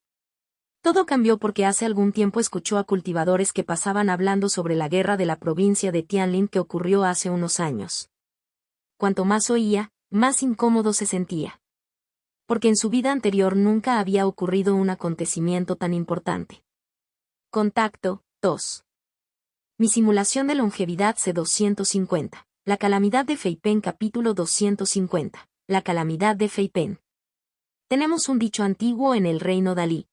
Todo cambió porque hace algún tiempo escuchó a cultivadores que pasaban hablando sobre la guerra de la provincia de Tianlin que ocurrió hace unos años. Cuanto más oía, más incómodo se sentía. Porque en su vida anterior nunca había ocurrido un acontecimiento tan importante. Contacto 2. Mi simulación de longevidad C250. La calamidad de Feipen capítulo 250. La calamidad de Feipen. Tenemos un dicho antiguo en el reino Dalí.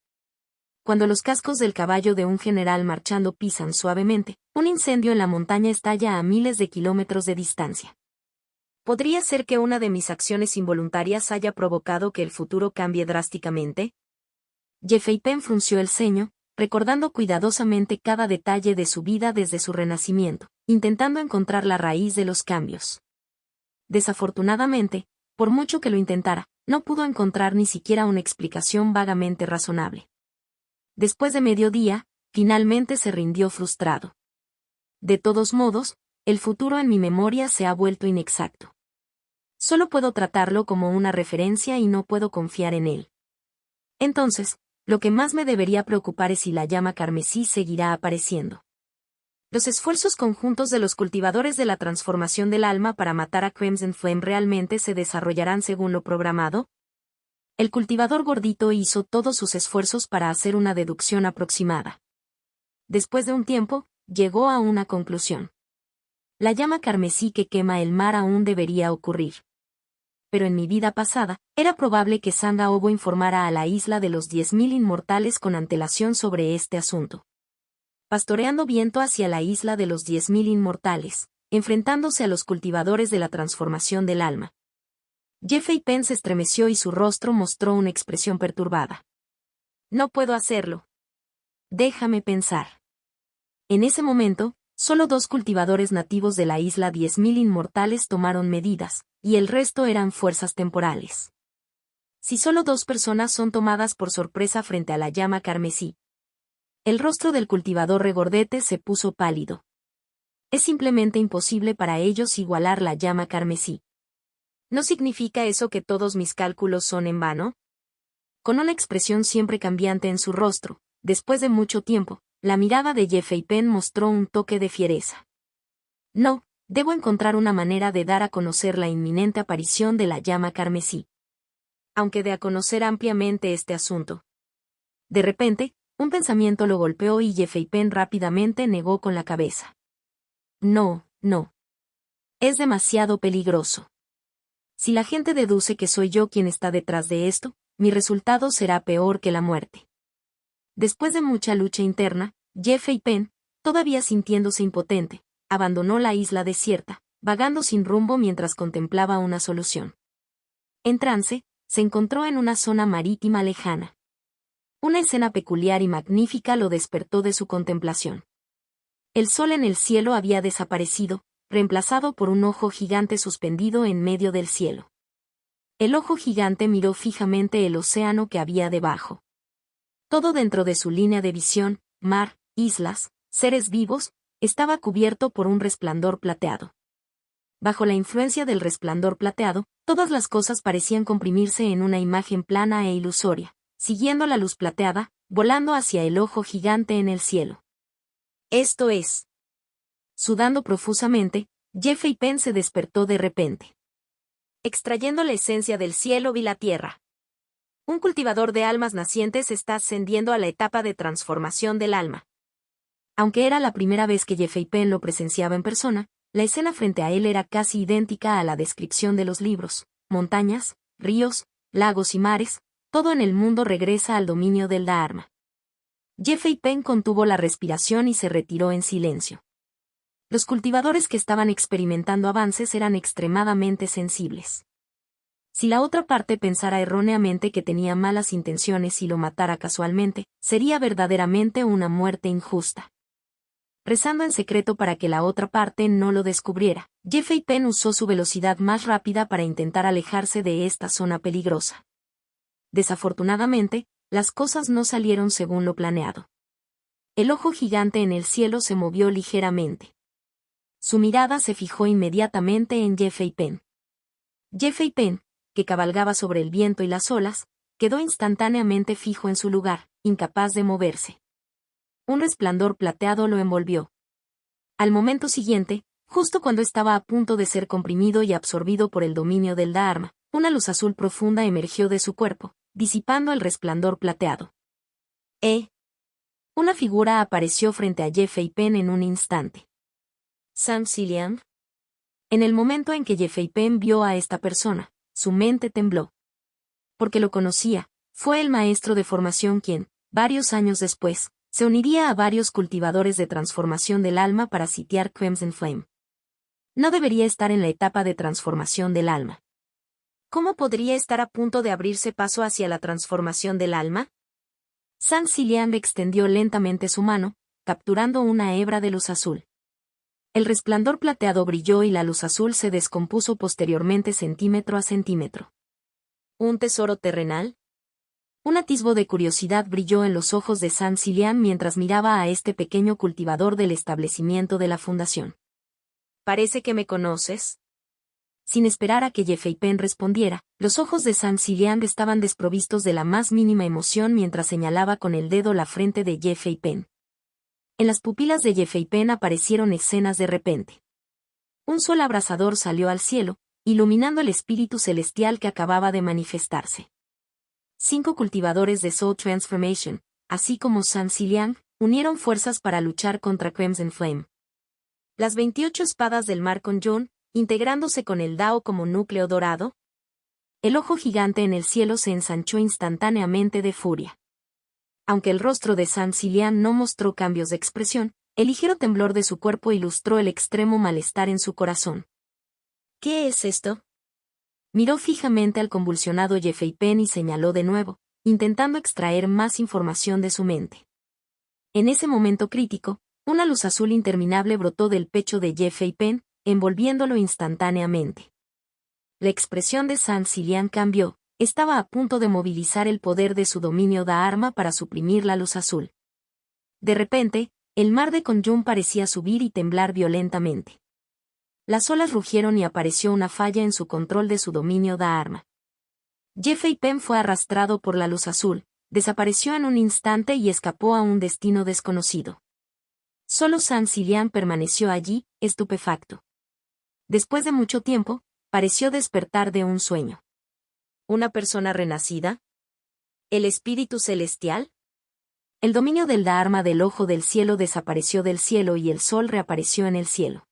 Cuando los cascos del caballo de un general marchando pisan suavemente, un incendio en la montaña estalla a miles de kilómetros de distancia. ¿Podría ser que una de mis acciones involuntarias haya provocado que el futuro cambie drásticamente? Ye Feipen frunció el ceño, recordando cuidadosamente cada detalle de su vida desde su renacimiento, intentando encontrar la raíz de los cambios. Desafortunadamente, por mucho que lo intentara, no pudo encontrar ni siquiera una explicación vagamente razonable. Después de mediodía, finalmente se rindió frustrado. De todos modos, el futuro en mi memoria se ha vuelto inexacto. Solo puedo tratarlo como una referencia y no puedo confiar en él. Entonces, lo que más me debería preocupar es si la llama carmesí seguirá apareciendo. ¿Los esfuerzos conjuntos de los cultivadores de la transformación del alma para matar a Crimson Flame realmente se desarrollarán según lo programado? El cultivador gordito hizo todos sus esfuerzos para hacer una deducción aproximada. Después de un tiempo, llegó a una conclusión. La llama carmesí que quema el mar aún debería ocurrir. Pero en mi vida pasada, era probable que Sangaobo informara a la isla de los 10.000 inmortales con antelación sobre este asunto. Pastoreando viento hacia la isla de los 10.000 inmortales, enfrentándose a los cultivadores de la transformación del alma. Ye Feipen se estremeció y su rostro mostró una expresión perturbada. No puedo hacerlo. Déjame pensar. En ese momento, solo 2 cultivadores nativos de la isla 10.000 inmortales tomaron medidas, y el resto eran fuerzas temporales. Si solo 2 personas son tomadas por sorpresa frente a la llama carmesí. El rostro del cultivador regordete se puso pálido. Es simplemente imposible para ellos igualar la llama carmesí. ¿No significa eso que todos mis cálculos son en vano? Con una expresión siempre cambiante en su rostro, después de mucho tiempo, la mirada de Ye Feipen mostró un toque de fiereza. No, debo encontrar una manera de dar a conocer la inminente aparición de la llama carmesí. Aunque de a conocer ampliamente este asunto. De repente, un pensamiento lo golpeó y Ye Feipen rápidamente negó con la cabeza. No, no. Es demasiado peligroso. Si la gente deduce que soy yo quien está detrás de esto, mi resultado será peor que la muerte. Después de mucha lucha interna, Ye Feipen, todavía sintiéndose impotente, abandonó la isla desierta, vagando sin rumbo mientras contemplaba una solución. En trance, se encontró en una zona marítima lejana. Una escena peculiar y magnífica lo despertó de su contemplación. El sol en el cielo había desaparecido, reemplazado por un ojo gigante suspendido en medio del cielo. El ojo gigante miró fijamente el océano que había debajo. Todo dentro de su línea de visión, mar, islas, seres vivos, estaba cubierto por un resplandor plateado. Bajo la influencia del resplandor plateado, todas las cosas parecían comprimirse en una imagen plana e ilusoria, siguiendo la luz plateada, volando hacia el ojo gigante en el cielo. Esto es. Sudando profusamente, Jeffrey Penn se despertó de repente. Extrayendo la esencia del cielo y la tierra. Un cultivador de almas nacientes está ascendiendo a la etapa de transformación del alma. Aunque era la primera vez que Jeffrey Penn lo presenciaba en persona, la escena frente a él era casi idéntica a la descripción de los libros. Montañas, ríos, lagos y mares, todo en el mundo regresa al dominio del Dharma. Jeffrey Penn contuvo la respiración y se retiró en silencio. Los cultivadores que estaban experimentando avances eran extremadamente sensibles. Si la otra parte pensara erróneamente que tenía malas intenciones y lo matara casualmente, sería verdaderamente una muerte injusta. Rezando en secreto para que la otra parte no lo descubriera, Jeffrey Penn usó su velocidad más rápida para intentar alejarse de esta zona peligrosa. Desafortunadamente, las cosas no salieron según lo planeado. El ojo gigante en el cielo se movió ligeramente. Su mirada se fijó inmediatamente en Jeffrey Penn. Jeffrey Penn, que cabalgaba sobre el viento y las olas, quedó instantáneamente fijo en su lugar, incapaz de moverse. Un resplandor plateado lo envolvió. Al momento siguiente, justo cuando estaba a punto de ser comprimido y absorbido por el dominio del Dharma, una luz azul profunda emergió de su cuerpo, disipando el resplandor plateado. Una figura apareció frente a Jeffrey Penn en un instante. Sam Cillian. En el momento en que Jeffrey Penn vio a esta persona, su mente tembló. Porque lo conocía, fue el maestro de formación quien, varios años después, se uniría a varios cultivadores de transformación del alma para sitiar Crimson Flame. No debería estar en la etapa de transformación del alma. ¿Cómo podría estar a punto de abrirse paso hacia la transformación del alma? Sam Cillian extendió lentamente su mano, capturando una hebra de luz azul. El resplandor plateado brilló y la luz azul se descompuso posteriormente centímetro a centímetro. ¿Un tesoro terrenal? Un atisbo de curiosidad brilló en los ojos de Sam Cillian mientras miraba a este pequeño cultivador del establecimiento de la fundación. ¿Parece que me conoces? Sin esperar a que Jeffrey Penn respondiera, los ojos de Sam Cillian estaban desprovistos de la más mínima emoción mientras señalaba con el dedo la frente de Jeffrey Penn. En las pupilas de Jeffrey Penn aparecieron escenas de repente. Un sol abrasador salió al cielo, iluminando el espíritu celestial que acababa de manifestarse. 5 cultivadores de Soul Transformation, así como Sam Cillian, unieron fuerzas para luchar contra Crimson Flame. Las 28 espadas del Mar con John, integrándose con el Dao como núcleo dorado. El ojo gigante en el cielo se ensanchó instantáneamente de furia. Aunque el rostro de Sam Cillian no mostró cambios de expresión, el ligero temblor de su cuerpo ilustró el extremo malestar en su corazón. ¿Qué es esto? Miró fijamente al convulsionado Jeffrey Penn y señaló de nuevo, intentando extraer más información de su mente. En ese momento crítico, una luz azul interminable brotó del pecho de Jeffrey Penn, envolviéndolo instantáneamente. La expresión de Sam Cillian cambió, estaba a punto de movilizar el poder de su dominio Dharma para suprimir la luz azul. De repente, el mar de Conjun parecía subir y temblar violentamente. Las olas rugieron y apareció una falla en su control de su dominio Dharma. Jeffrey Penn fue arrastrado por la luz azul, desapareció en un instante y escapó a un destino desconocido. Solo Sam Cillian permaneció allí, estupefacto. Después de mucho tiempo, pareció despertar de un sueño. ¿Una persona renacida? ¿El espíritu celestial? El dominio del Dharma del ojo del cielo desapareció del cielo y el sol reapareció en el cielo.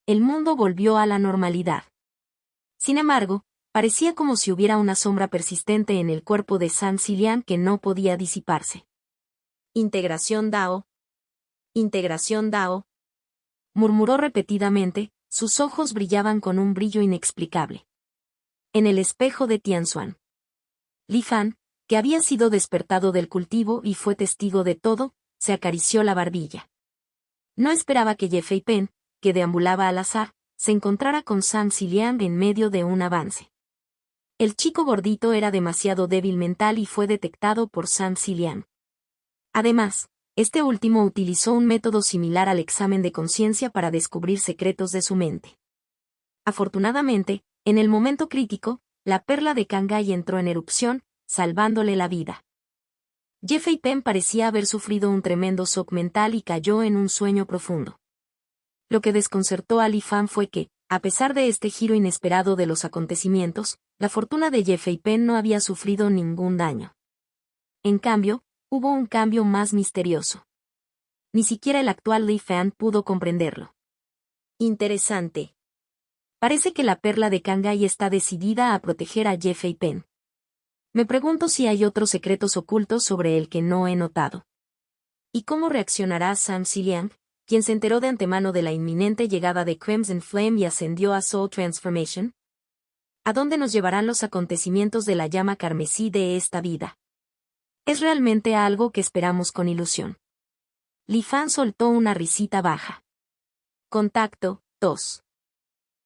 El mundo volvió a la normalidad. Sin embargo, parecía como si hubiera una sombra persistente en el cuerpo de Sam Cillian que no podía disiparse. Integración Dao. Integración Dao. Murmuró repetidamente, sus ojos brillaban con un brillo inexplicable. En el espejo de Tianxuan. Li Fan, que había sido despertado del cultivo y fue testigo de todo, se acarició la barbilla. No esperaba que Jeffrey Penn, que deambulaba al azar, se encontrara con Sam Cillian en medio de un avance. El chico gordito era demasiado débil mental y fue detectado por Sam Cillian. Además, este último utilizó un método similar al examen de conciencia para descubrir secretos de su mente. Afortunadamente, en el momento crítico, la perla de Kangai entró en erupción, salvándole la vida. Jeffrey Penn parecía haber sufrido un tremendo shock mental y cayó en un sueño profundo. Lo que desconcertó a Li Fan fue que, a pesar de este giro inesperado de los acontecimientos, la fortuna de Jeffrey Penn no había sufrido ningún daño. En cambio, hubo un cambio más misterioso. Ni siquiera el actual Li Fan pudo comprenderlo. Interesante. Parece que la perla de Shanghái está decidida a proteger a Jeffrey Penn. Me pregunto si hay otros secretos ocultos sobre el que no he notado. ¿Y cómo reaccionará Sam Xiliang, quien se enteró de antemano de la inminente llegada de Crimson Flame y ascendió a Soul Transformation? ¿A dónde nos llevarán los acontecimientos de la llama carmesí de esta vida? Es realmente algo que esperamos con ilusión. Li Fan soltó una risita baja. Contacto, tos.